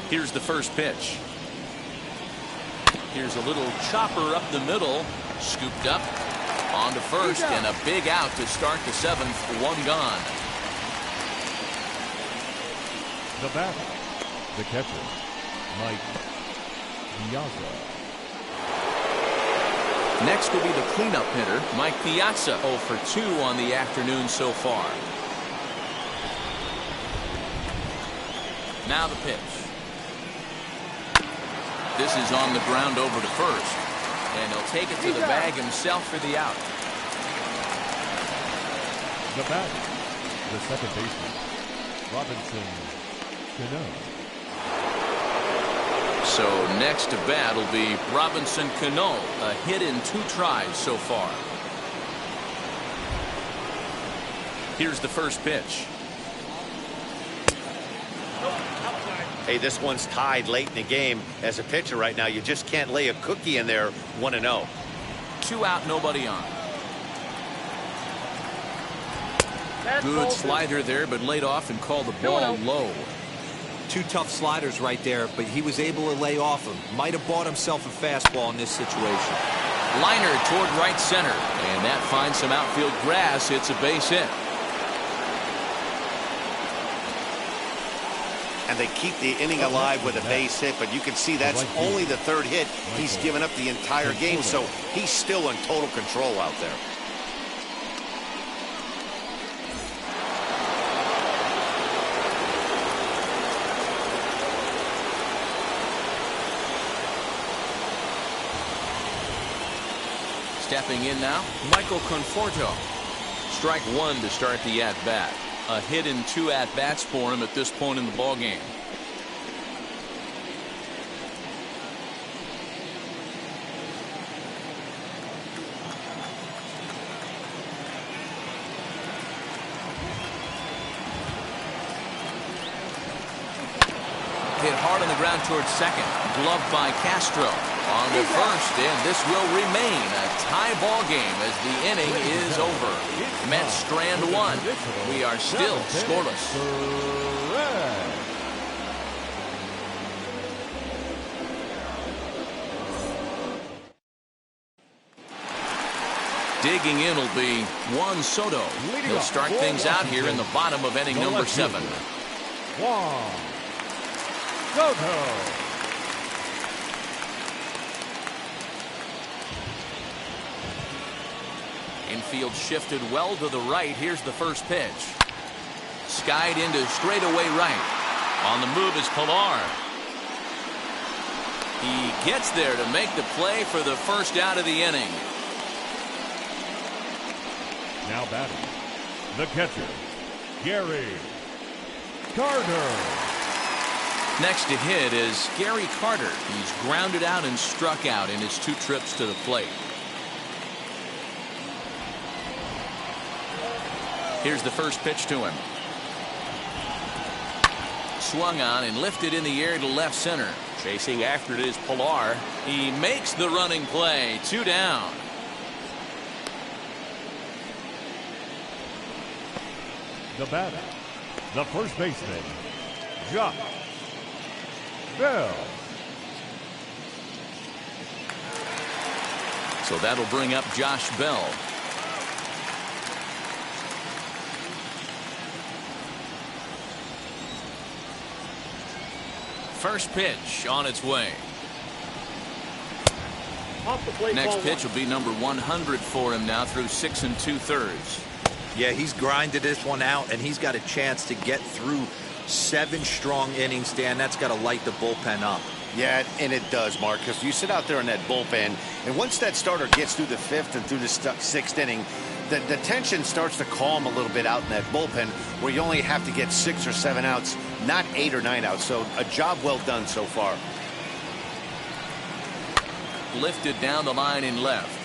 Here's the first pitch. Here's a little chopper up the middle. Scooped up. On to first, and a big out to start the 7th. 1 gone. The batter, the catcher, Mike Piazza. Next will be the cleanup hitter, Mike Piazza. 0-for-2 on the afternoon so far. Now the pitch. This is on the ground over to first. And he'll take it to the bag himself for the out. The batter, the second baseman, Robinson Cano. So next to bat will be Robinson Cano. A hit in 2 tries so far. Here's the first pitch. Hey, this one's tied late in the game. As a pitcher right now, you just can't lay a cookie in there. 1-0. 2 out, nobody on. Good slider there, but laid off and called the ball low. 2 tough sliders right there, but he was able to lay off him. Might have bought himself a fastball in this situation. Liner toward right center, and that finds some outfield grass. It's a base hit. And they keep the inning alive with a base hit, but you can see that's only the 3rd hit he's given up the entire game, so he's still in total control out there. Stepping in now, Michael Conforto. Strike one to start the at-bat. A hit in 2 at-bats for him at this point in the ballgame. Hit hard on the ground towards second. Gloved by Castro. On to first, and this will remain a tie ball game as the inning is over. Mets strand one. We are still scoreless. Digging in will be Juan Soto. He'll start things out here in the bottom of inning number 7. Juan Soto. Infield shifted well to the right. Here's the first pitch. Skied into straightaway right. On the move is Pilar. He gets there to make the play for the first out of the inning. Now batting, the catcher, Gary Carter. Next to hit is Gary Carter. He's grounded out and struck out in his 2 trips to the plate. Here's the first pitch to him. Swung on and lifted in the air to left center. Chasing after it is Pilar. He makes the running play. 2 down. The batter, the first baseman, Josh Bell. So that'll bring up Josh Bell. First pitch on its way. Off the plate, Next ball pitch one. will be number 100 for him now through 6 2/3. Yeah, he's grinded this one out, and he's got a chance to get through 7 strong innings, Dan. That's got to light the bullpen up. Yeah, and it does, Mark, because you sit out there in that bullpen, and once that starter gets through the 5th and through the 6th inning, the tension starts to calm a little bit out in that bullpen, where you only have to get 6 or 7 outs, not 8 or 9 outs. So a job well done so far. Lifted down the line in left.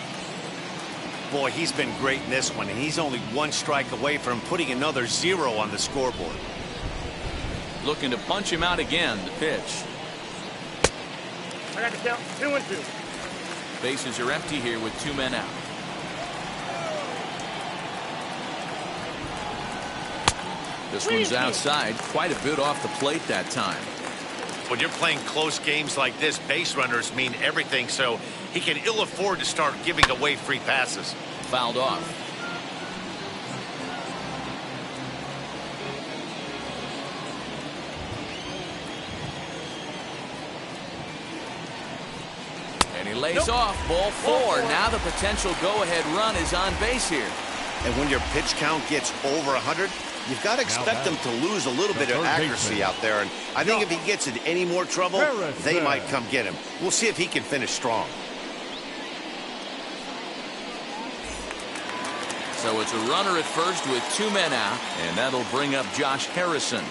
Boy, he's been great in this one, and he's only 1 strike away from putting another 0 on the scoreboard. Looking to punch him out again. The pitch. I got the count 2-2. Bases are empty here with 2 men out. This one's outside, quite a bit off the plate that time. When you're playing close games like this, base runners mean everything, so he can ill afford to start giving away free passes. Fouled off. And he lays off. Ball 4. Now the potential go-ahead run is on base here. And when your pitch count gets over 100, you've got to expect them to lose a little bit of accuracy out there. And I think if he gets in any more trouble, they might come get him. We'll see if he can finish strong. So it's a runner at first with 2 men out, and that'll bring up Josh Harrison.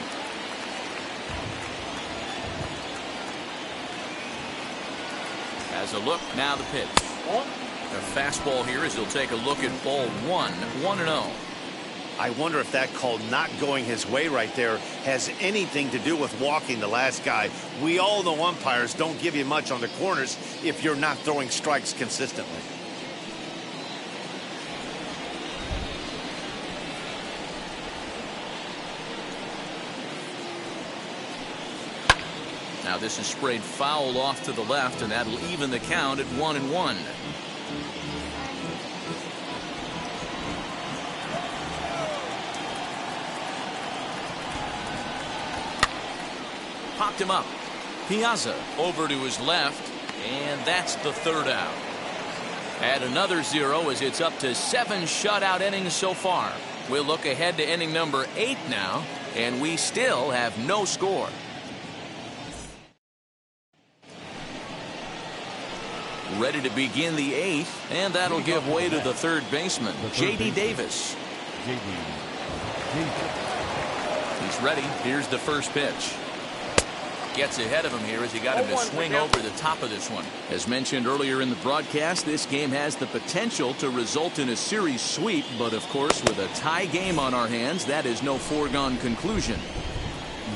Has a look, now the pitch. A fastball here as he'll take a look at ball 1, 1-0. I wonder if that call not going his way right there has anything to do with walking the last guy. We all know umpires don't give you much on the corners if you're not throwing strikes consistently. Now this is sprayed foul off to the left, and that'll even the count at 1-1. Popped him up. Piazza over to his left, and that's the 3rd out. Add another 0 as it's up to 7 shutout innings so far. We'll look ahead to inning number 8 now, and we still have no score. Ready to begin the 8th, and that'll give way to the third baseman, J.D. Davis. He's ready. Here's the first pitch. Gets ahead of him here as he got him to swing over the top of this one. As mentioned earlier in the broadcast, this game has the potential to result in a series sweep, but of course with a tie game on our hands, that is no foregone conclusion.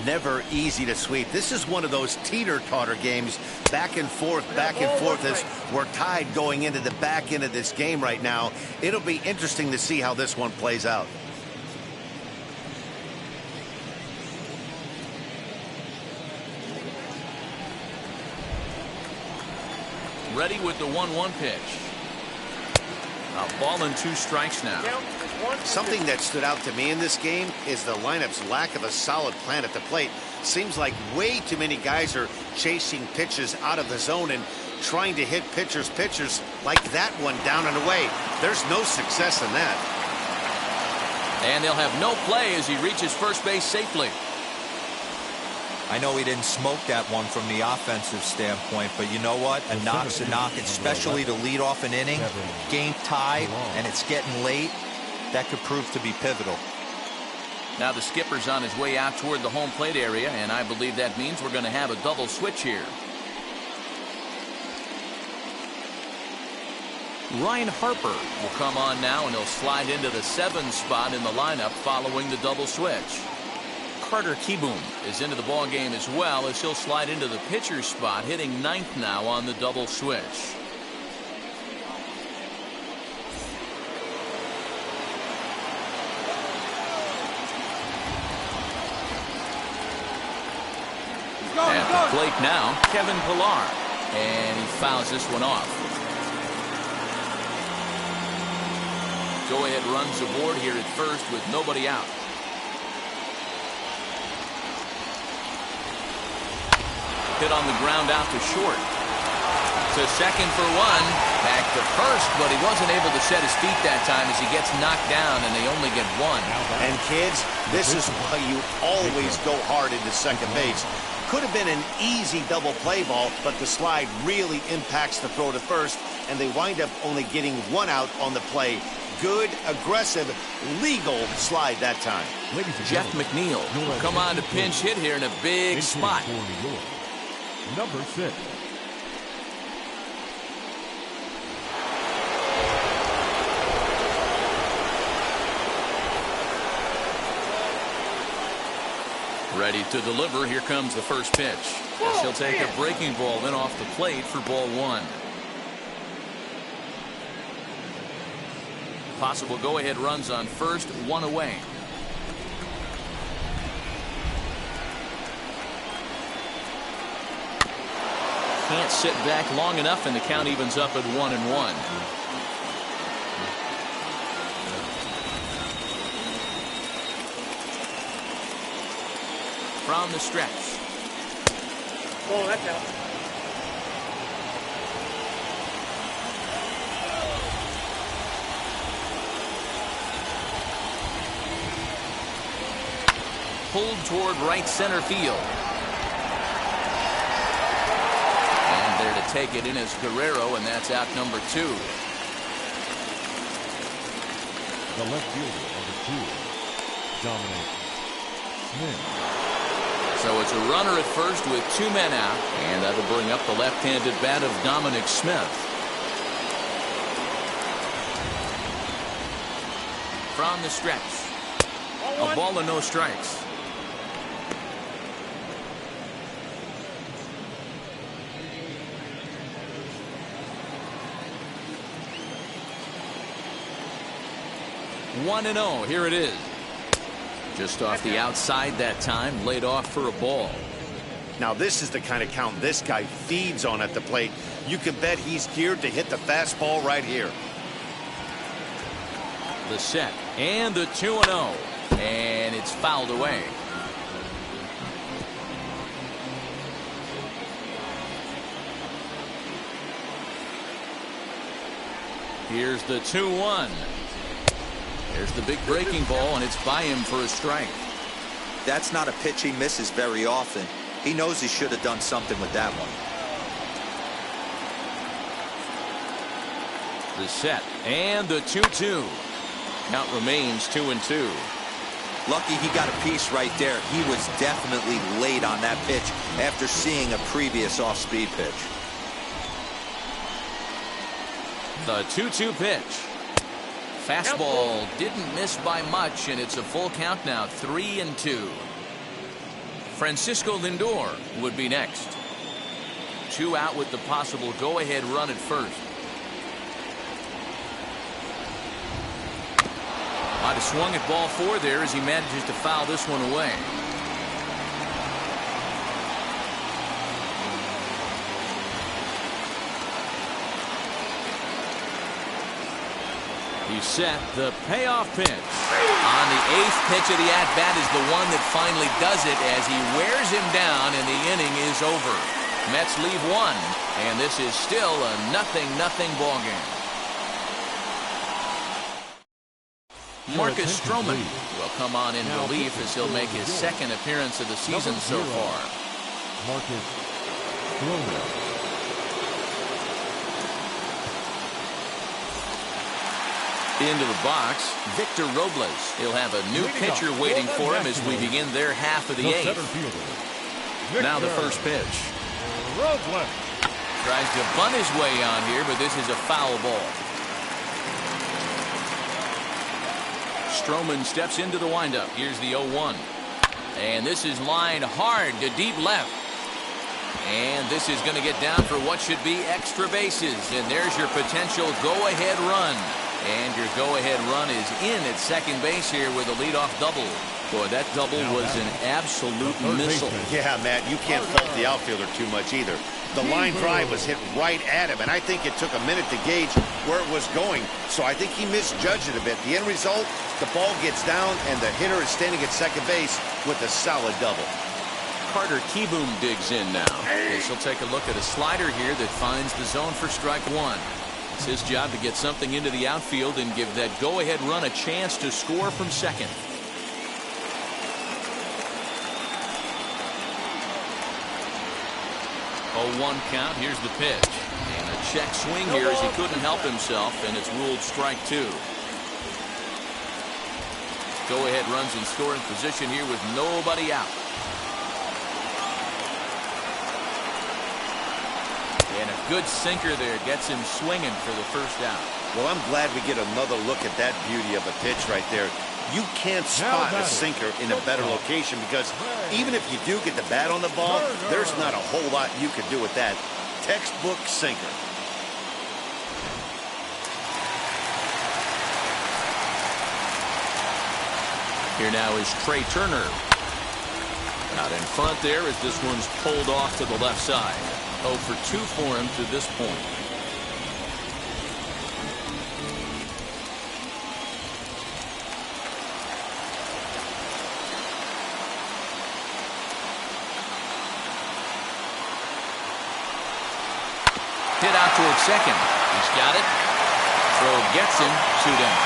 Never easy to sweep. This is one of those teeter-totter games, back and forth as we're tied going into the back end of this game right now. It'll be interesting to see how this one plays out. Ready with the 1-1 pitch. A ball and 2 strikes now. Something that stood out to me in this game is the lineup's lack of a solid plan at the plate. Seems like way too many guys are chasing pitches out of the zone and trying to hit pitchers like that one down and away. There's no success in that. And they'll have no play as he reaches first base safely. I know he didn't smoke that one from the offensive standpoint, but you know what? A knock's a knock, especially to lead off an inning. Game tie, and it's getting late. That could prove to be pivotal. Now the skipper's on his way out toward the home plate area, and I believe that means we're going to have a double switch here. Ryan Harper will come on now, and he'll slide into the 7 spot in the lineup following the double switch. Carter Kieboom is into the ball game as well, as he'll slide into the pitcher's spot, hitting 9th now on the double switch. At the plate now, Kevin Pillar, and he fouls this one off. Go-ahead runs aboard here at first with nobody out. Hit on the ground out to short. To second for 1. Back to first, but he wasn't able to set his feet that time as he gets knocked down, and they only get 1. And kids, this is why you always go hard into second base. Could have been an easy double play ball, but the slide really impacts the throw to first, and they wind up only getting 1 out on the play. Good, aggressive, legal slide that time. Jeff McNeil will come on to pinch hit here in a big spot. Number 6. Ready to deliver. Here comes the first pitch. As he'll take a breaking ball in off the plate for ball 1. Possible go-ahead runs on first, 1 away. Can't sit back long enough, and the count evens up at 1-1. From the stretch. Oh, that's out. Pulled toward right center field. And there to take it in is Guerrero, and that's out number 2. The left fielder, number 2, Dominic Smith. So it's a runner at first with 2 men out, and that'll bring up the left-handed bat of Dominic Smith. From the stretch. A ball and no strikes. One and 0. Here it is. Just off the outside that time, laid off for a ball. Now this is the kind of count this guy feeds on at the plate. You can bet he's geared to hit the fastball right here. The set and the 2-0, and it's fouled away. Here's the 2-1. There's the big breaking ball, and it's by him for a strike. That's not a pitch he misses very often. He knows he should have done something with that one. The set and the 2-2. Count remains 2-2. Lucky he got a piece right there. He was definitely late on that pitch after seeing a previous off-speed pitch. The 2-2 pitch. Fastball didn't miss by much, and it's a full count now, 3-2. Francisco Lindor would be next. 2 out with the possible go-ahead run at first. Might have swung at ball 4 there as he manages to foul this one away. He's set the payoff pitch. On the 8th pitch of the at-bat is the one that finally does it as he wears him down and the inning is over. Mets leave 1, and this is still a 0-0 ball game. Marcus Stroman will come on in relief as he'll make his 2nd appearance of the season so far. Marcus Stroman. Into the box, Victor Robles. He'll have a new pitcher waiting for him as we begin their half of the 8th. Now the first pitch. Robles tries to bunt his way on here, but this is a foul ball. Stroman steps into the windup. Here's the 0-1. And this is lined hard to deep left. And this is going to get down for what should be extra bases. And there's your potential go-ahead run. And your go-ahead run is in at second base here with a leadoff double. Boy, that double was an absolute missile. Yeah, Matt, you can't fault the outfielder too much either. The line drive was hit right at him, and I think it took a minute to gauge where it was going. So I think he misjudged it a bit. The end result, the ball gets down, and the hitter is standing at second base with a solid double. Carter Kieboom digs in now. He'll take a look at a slider here that finds the zone for strike 1. It's his job to get something into the outfield and give that go-ahead run a chance to score from second. 0-1 count. Here's the pitch. And a check swing here as he couldn't help himself, and it's ruled strike 2. Go-ahead runs in scoring position here with nobody out. And a good sinker there gets him swinging for the first out. Well, I'm glad we get another look at that beauty of a pitch right there. You can't spot a sinker in a better location because even if you do get the bat on the ball, there's not a whole lot you can do with that. Textbook sinker. Here now is Trey Turner. Out in front there as this one's pulled off to the left side. 0 for 2 for him to this point. Hit out towards second. He's got it. Throw gets him. 2 down.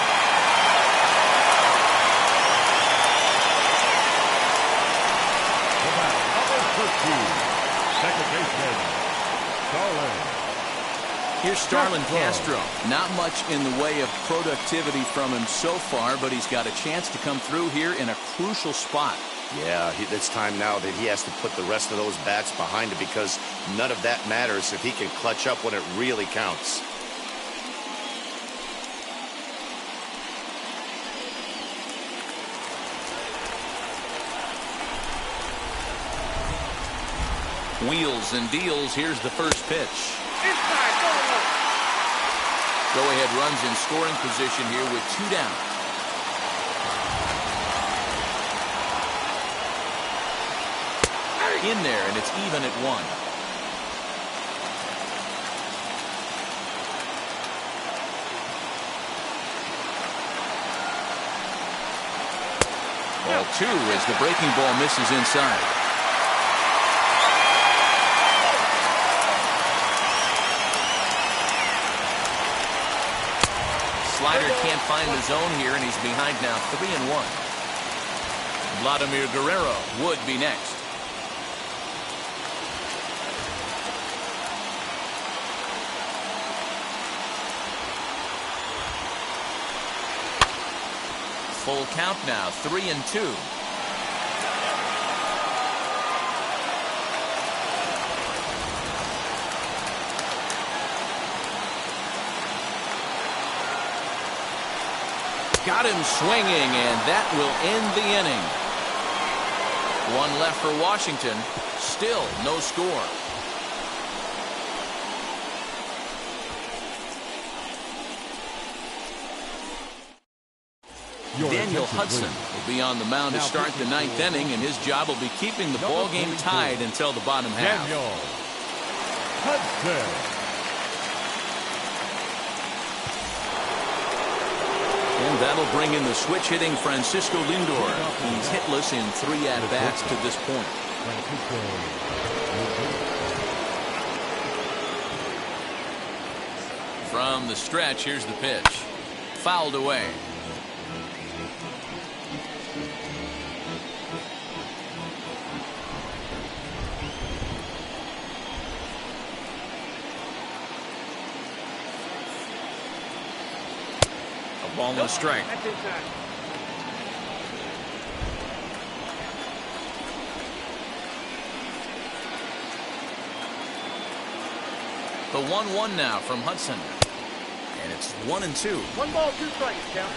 Second baseman, Starlin. Here's Starlin Castro. Not much in the way of productivity from him so far, but he's got a chance to come through here in a crucial spot. Yeah, it's time now that he has to put the rest of those bats behind him because none of that matters if he can clutch up when it really counts. Wheels and deals. Here's the first pitch. Go-ahead runs in scoring position here with 2 down. In there, and it's even at 1. Ball 2 as the breaking ball misses inside. Slider can't find the zone here, and he's behind now 3-1. Vladimir Guerrero would be next. Full count now, 3-2. Got him swinging, and that will end the inning. One left for Washington. Still no score. Daniel Hudson will be on the mound to start the ninth inning, and his job will be keeping the ball game tied until the bottom half. Daniel Hudson. And that'll bring in the switch-hitting Francisco Lindor. He's hitless in 3 at-bats to this point. From the stretch, here's the pitch. Fouled away. Ball and a strike. That's inside. The 1-1 now from Hudson. And it's 1-2. 1 ball, 2 strikes, count.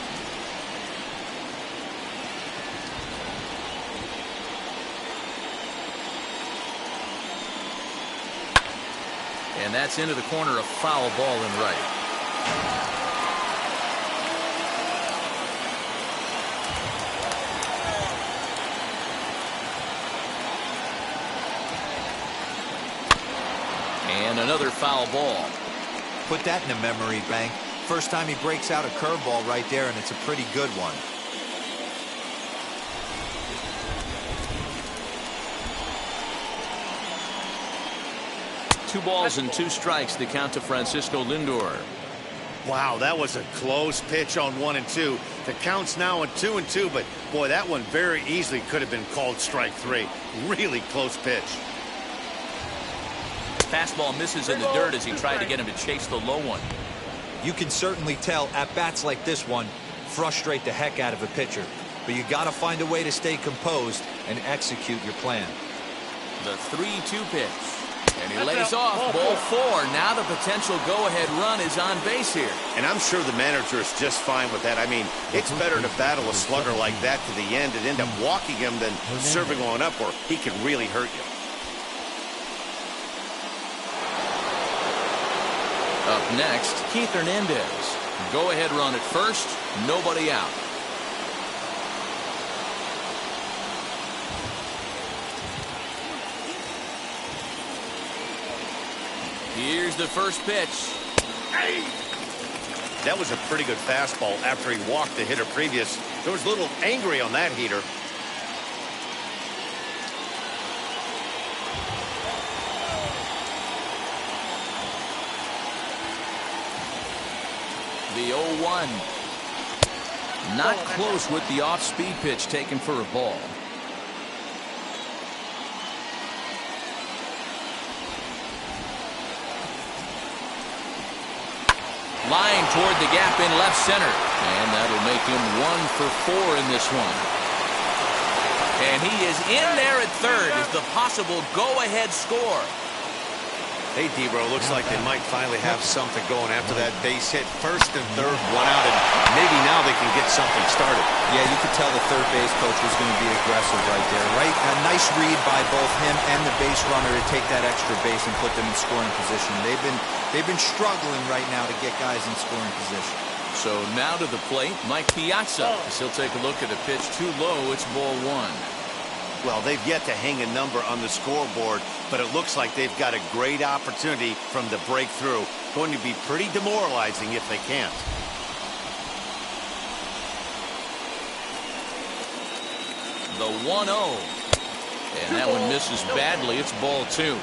And that's into the corner, a foul ball in right. And another foul ball. Put that in the memory bank. First time he breaks out a curveball right there, and it's a pretty good one. Two balls and 2 strikes, the count to Francisco Lindor. Wow, that was a close pitch on 1-2. The count's now at 2-2, but boy, that one very easily could have been called strike 3. Really close pitch. Fastball misses in the dirt as he tried to get him to chase the low one. You can certainly tell at-bats like this one frustrate the heck out of a pitcher. But you got to find a way to stay composed and execute your plan. The 3-2 pitch. And he lays off. Ball 4. Now the potential go-ahead run is on base here. And I'm sure the manager is just fine with that. I mean, it's better to battle a slugger like that to the end and end up walking him than serving on up where he can really hurt you. Up next, Keith Hernandez. Go-ahead run at first. Nobody out. Here's the first pitch. That was a pretty good fastball after he walked the hitter previous. There was a little angry on that heater. The 0-1. Not close with the off-speed pitch taken for a ball. Line toward the gap in left center. And that'll make him 1 for 4 in this one. And he is in there at third as the possible go-ahead score. Hey, Debro, looks like they might finally have something going after that base hit. First and third, 1 out, and maybe now they can get something started. Yeah, you could tell the third base coach was going to be aggressive right there, right? A nice read by both him and the base runner to take that extra base and put them in scoring position. They've been struggling right now to get guys in scoring position. So now to the plate, Mike Piazza. As he'll take a look at a pitch too low. It's ball 1. Well, they've yet to hang a number on the scoreboard, but it looks like they've got a great opportunity from the breakthrough. Going to be pretty demoralizing if they can't. The 1-0. And that one misses badly. It's ball 2.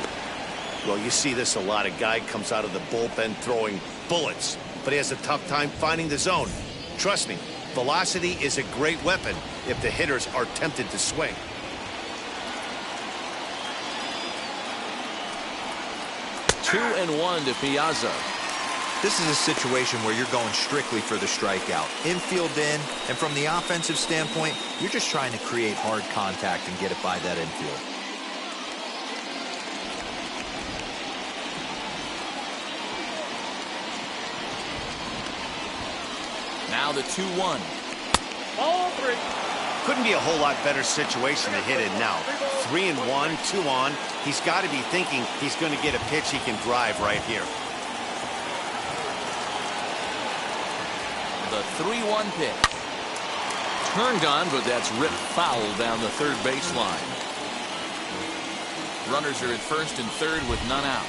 Well, you see this a lot. A guy comes out of the bullpen throwing bullets, but he has a tough time finding the zone. Trust me, velocity is a great weapon if the hitters are tempted to swing. 2-1 to Piazza. This is a situation where you're going strictly for the strikeout. Infield in, and from the offensive standpoint, you're just trying to create hard contact and get it by that infield. Now the 2-1. Ball 3. Couldn't be a whole lot better situation to hit it now. 3-1, 2 on. He's got to be thinking he's going to get a pitch he can drive right here. The 3-1 pitch. Turned on, but that's ripped foul down the third baseline. Runners are at first and third with none out.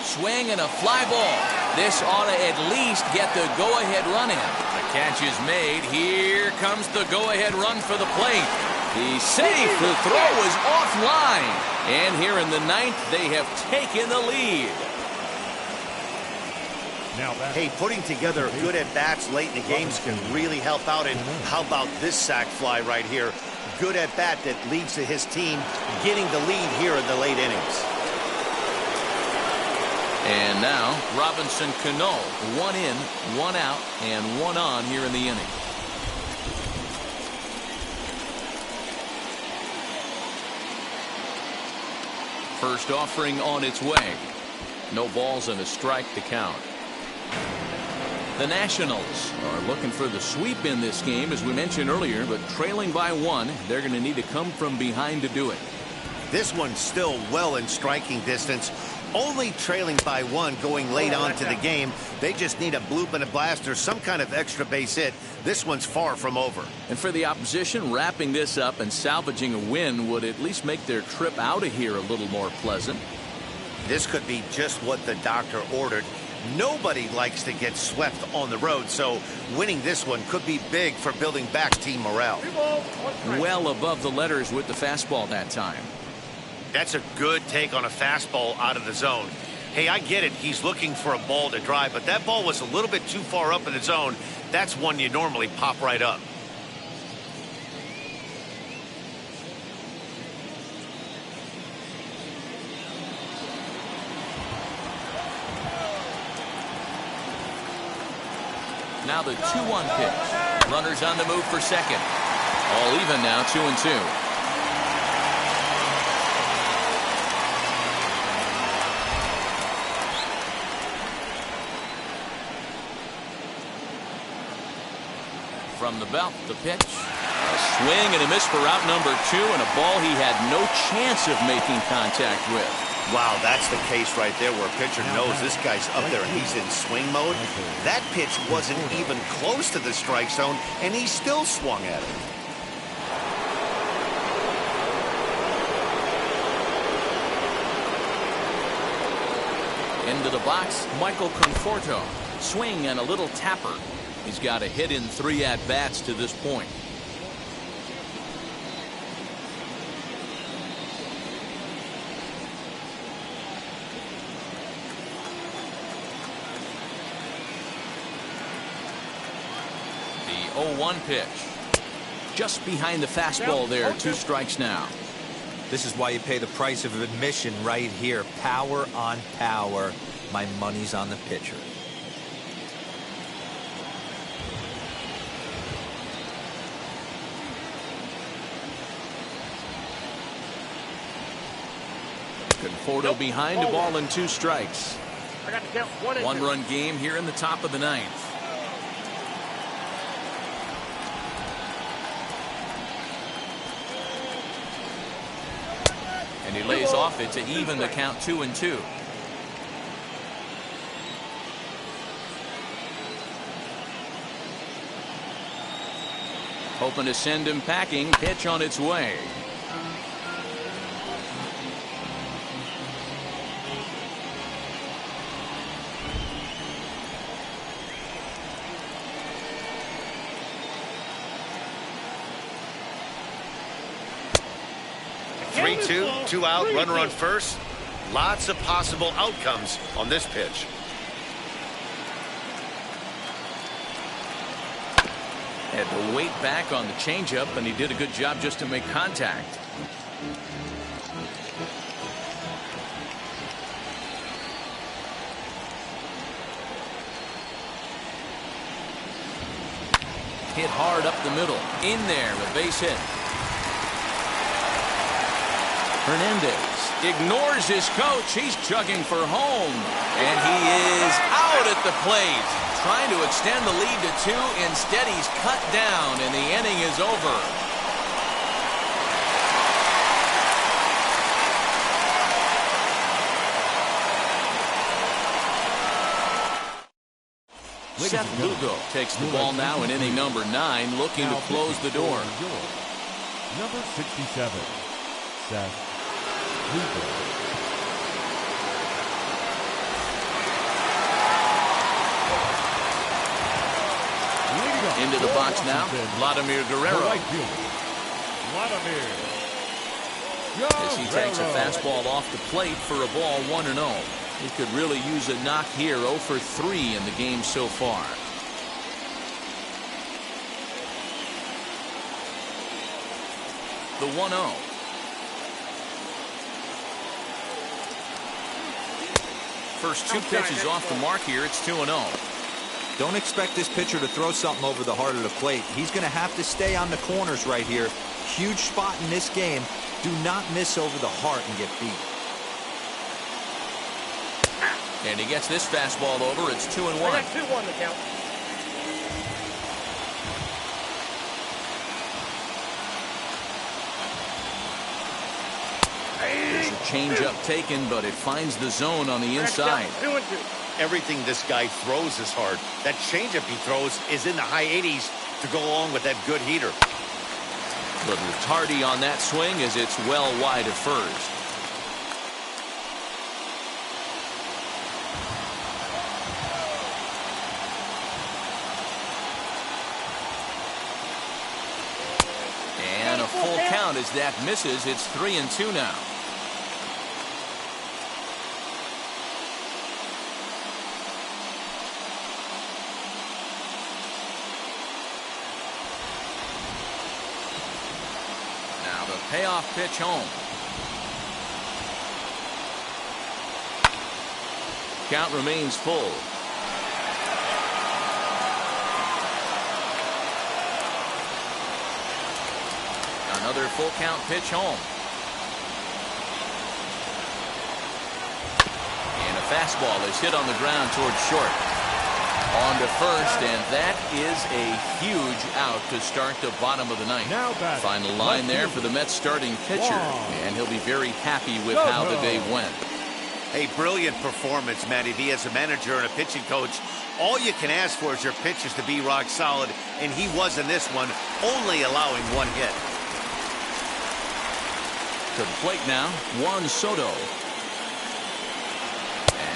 Swing and a fly ball. This ought to at least get the go-ahead run in. The catch is made. Here comes the go-ahead run for the plate. He's safe. The throw is offline. And here in the ninth, they have taken the lead. Hey, putting together good at-bats late in the games can really help out. And how about this sac fly right here? Good at-bat that leads to his team getting the lead here in the late innings. And now, Robinson Cano, 1 in, 1 out, and 1 on here in the inning. First offering on its way. No balls and a strike to count. The Nationals are looking for the sweep in this game, as we mentioned earlier, but trailing by 1, they're going to need to come from behind to do it. This one's still well in striking distance. Only trailing by 1 going late on to the game. They just need a bloop and a blast or some kind of extra base hit. This one's far from over. And for the opposition, wrapping this up and salvaging a win would at least make their trip out of here a little more pleasant. This could be just what the doctor ordered. Nobody likes to get swept on the road, so winning this one could be big for building back team morale. Well above the letters with the fastball that time. That's a good take on a fastball out of the zone. Hey, I get it. He's looking for a ball to drive, but that ball was a little bit too far up in the zone. That's one you normally pop right up. Now the 2-1 pitch. Runners on the move for second. All even now, 2-2. From the belt, the pitch. A swing and a miss for out number 2, and a ball he had no chance of making contact with. Wow, that's the case right there where a pitcher knows this guy's up there and he's in swing mode. That pitch wasn't even close to the strike zone, and he still swung at it. Into the box, Michael Conforto. Swing and a little tapper. He's got a hit in 3 at-bats to this point. The 0-1 pitch. Just behind the fastball there. 2 strikes now. This is why you pay the price of admission right here. Power on power. My money's on the pitcher. Conforto behind, a ball and 2 strikes. I got to count 1-run game here in the top of the 9th. And he lays off it to even the count 2-2. Hoping to send him packing. Pitch on its way. Two out, runner on first. Lots of possible outcomes on this pitch. Had to wait back on the changeup, and he did a good job just to make contact. Hit hard up the middle. In there, a base hit. Hernandez ignores his coach. He's chugging for home. And he is out at the plate. Trying to extend the lead to 2. Instead, he's cut down, and the inning is over. Seth Lugo takes the ball now in inning number 9, looking to close the door. Number 67, Seth Lugo. Into the box now, Vladimir Guerrero. As he takes a fastball off the plate for a ball 1-0. He could really use a knock here. 0 for 3 in the game so far. The 1-0. First 2 pitches off the mark here. It's 2-0. Don't expect this pitcher to throw something over the heart of the plate. He's going to have to stay on the corners right here. Huge spot in this game. Do not miss over the heart and get beat. And he gets this fastball over. It's 2-1. 2-1 the count. There's a changeup taken, but it finds the zone on the inside. 2-2. Everything this guy throws is hard. That changeup he throws is in the high 80s to go along with that good heater. Little tardy on that swing as it's well wide of first. And a full count as that misses. It's 3-2 now. Now the payoff pitch home. Count remains full. Another full count pitch home. And a fastball is hit on the ground towards short. On to first, and that is a huge out to start the bottom of the ninth. Final line there for the Mets starting pitcher, and he'll be very happy with how the day went. A brilliant performance, Matty V, as a manager and a pitching coach. All you can ask for is your pitchers to be rock solid, and he was in this one, only allowing 1 hit. To the plate now, Juan Soto.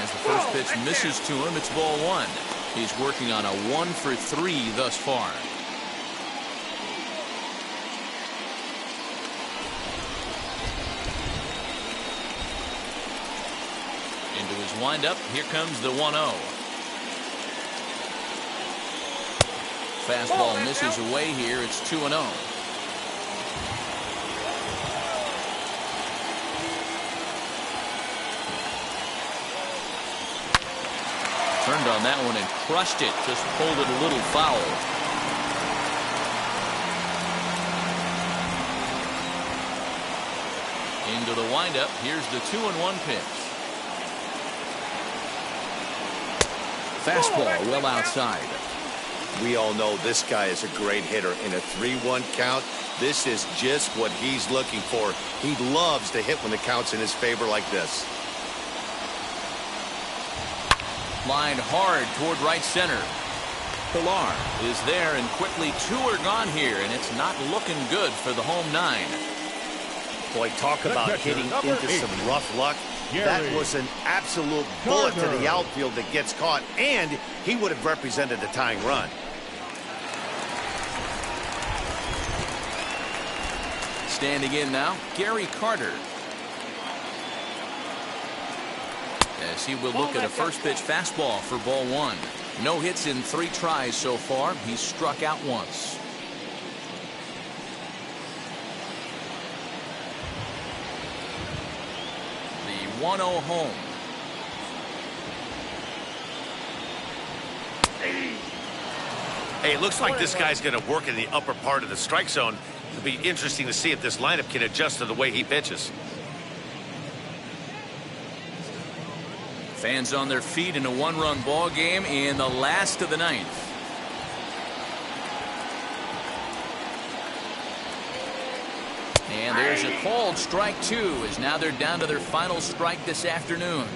As the first pitch misses to him, it's ball 1. He's working on a 1 for 3 thus far. Into his windup, here comes the 1-0. Fastball misses away here, it's 2-0. Turned on that one and crushed it. Just pulled it a little foul. Into the windup. Here's the 2-1 pitch. Fastball well outside. We all know this guy is a great hitter. In a 3-1 count, this is just what he's looking for. He loves to hit when the count's in his favor like this. Lined hard toward right center. Pilar is there, and quickly 2 are gone here, and it's not looking good for the home 9. Boy, talk about hitting into some rough luck. That was an absolute bullet to the outfield that gets caught, and he would have represented the tying run. Standing in now, Gary Carter. As he will look at a first pitch fastball for ball 1. No hits in 3 tries so far. He's struck out once. 1-0 home. Hey, it looks like this guy's going to work in the upper part of the strike zone. It'll be interesting to see if this lineup can adjust to the way he pitches. Fans on their feet in a one-run ball game in the last of the ninth. And there's a called strike two, as now they're down to their final strike this afternoon.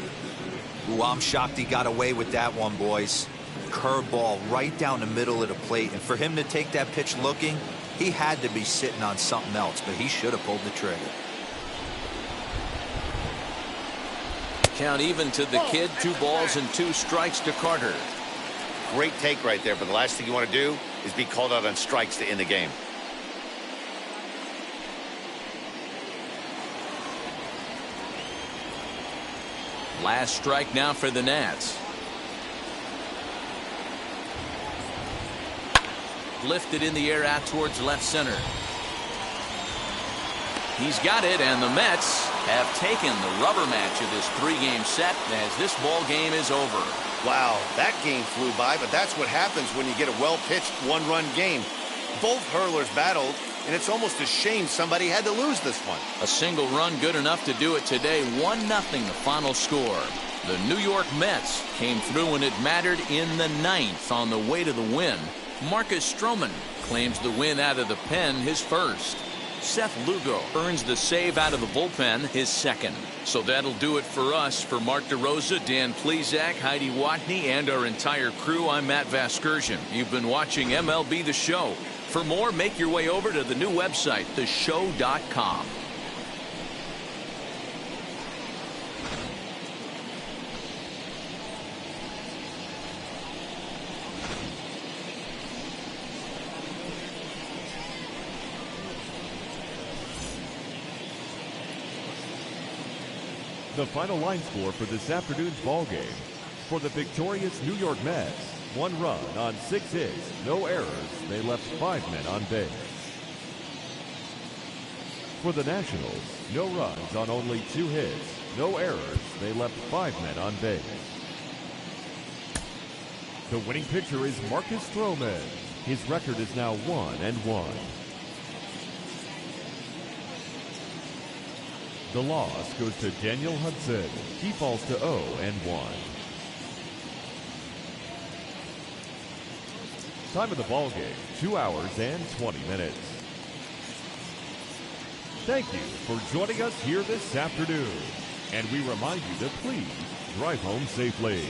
Ooh, I'm shocked he got away with that one, boys. Curveball right down the middle of the plate, and for him to take that pitch looking, he had to be sitting on something else, but he should have pulled the trigger. Count even to the kid. 2 balls and 2 strikes to Carter. Great take right there, but the last thing you want to do is be called out on strikes to end the game. Last strike now for the Nats. Lifted in the air out towards left center. He's got it, and the Mets have taken the rubber match of this 3-game set as this ball game is over. Wow, that game flew by, but that's what happens when you get a well-pitched one-run game. Both hurlers battled, and it's almost a shame somebody had to lose this one. A single run good enough to do it today. 1-0 the final score. The New York Mets came through when it mattered in the 9th on the way to the win. Marcus Stroman claims the win out of the pen, his first. Seth Lugo earns the save out of the bullpen, his second. So that'll do it for us. For Mark DeRosa, Dan Plesac, Heidi Watney, and our entire crew, I'm Matt Vasgersian. You've been watching MLB The Show. For more, make your way over to the new website, theshow.com. The final line score for this afternoon's ball game. For the victorious New York Mets, 1 run on 6 hits, no errors. They left 5 men on base. For the Nationals, no runs on only 2 hits, no errors. They left 5 men on base. The winning pitcher is Marcus Stroman. His record is now 1-1. The loss goes to Daniel Hudson. He falls to 0-1. Time of the ball game, 2 hours and 20 minutes. Thank you for joining us here this afternoon. And we remind you to please drive home safely.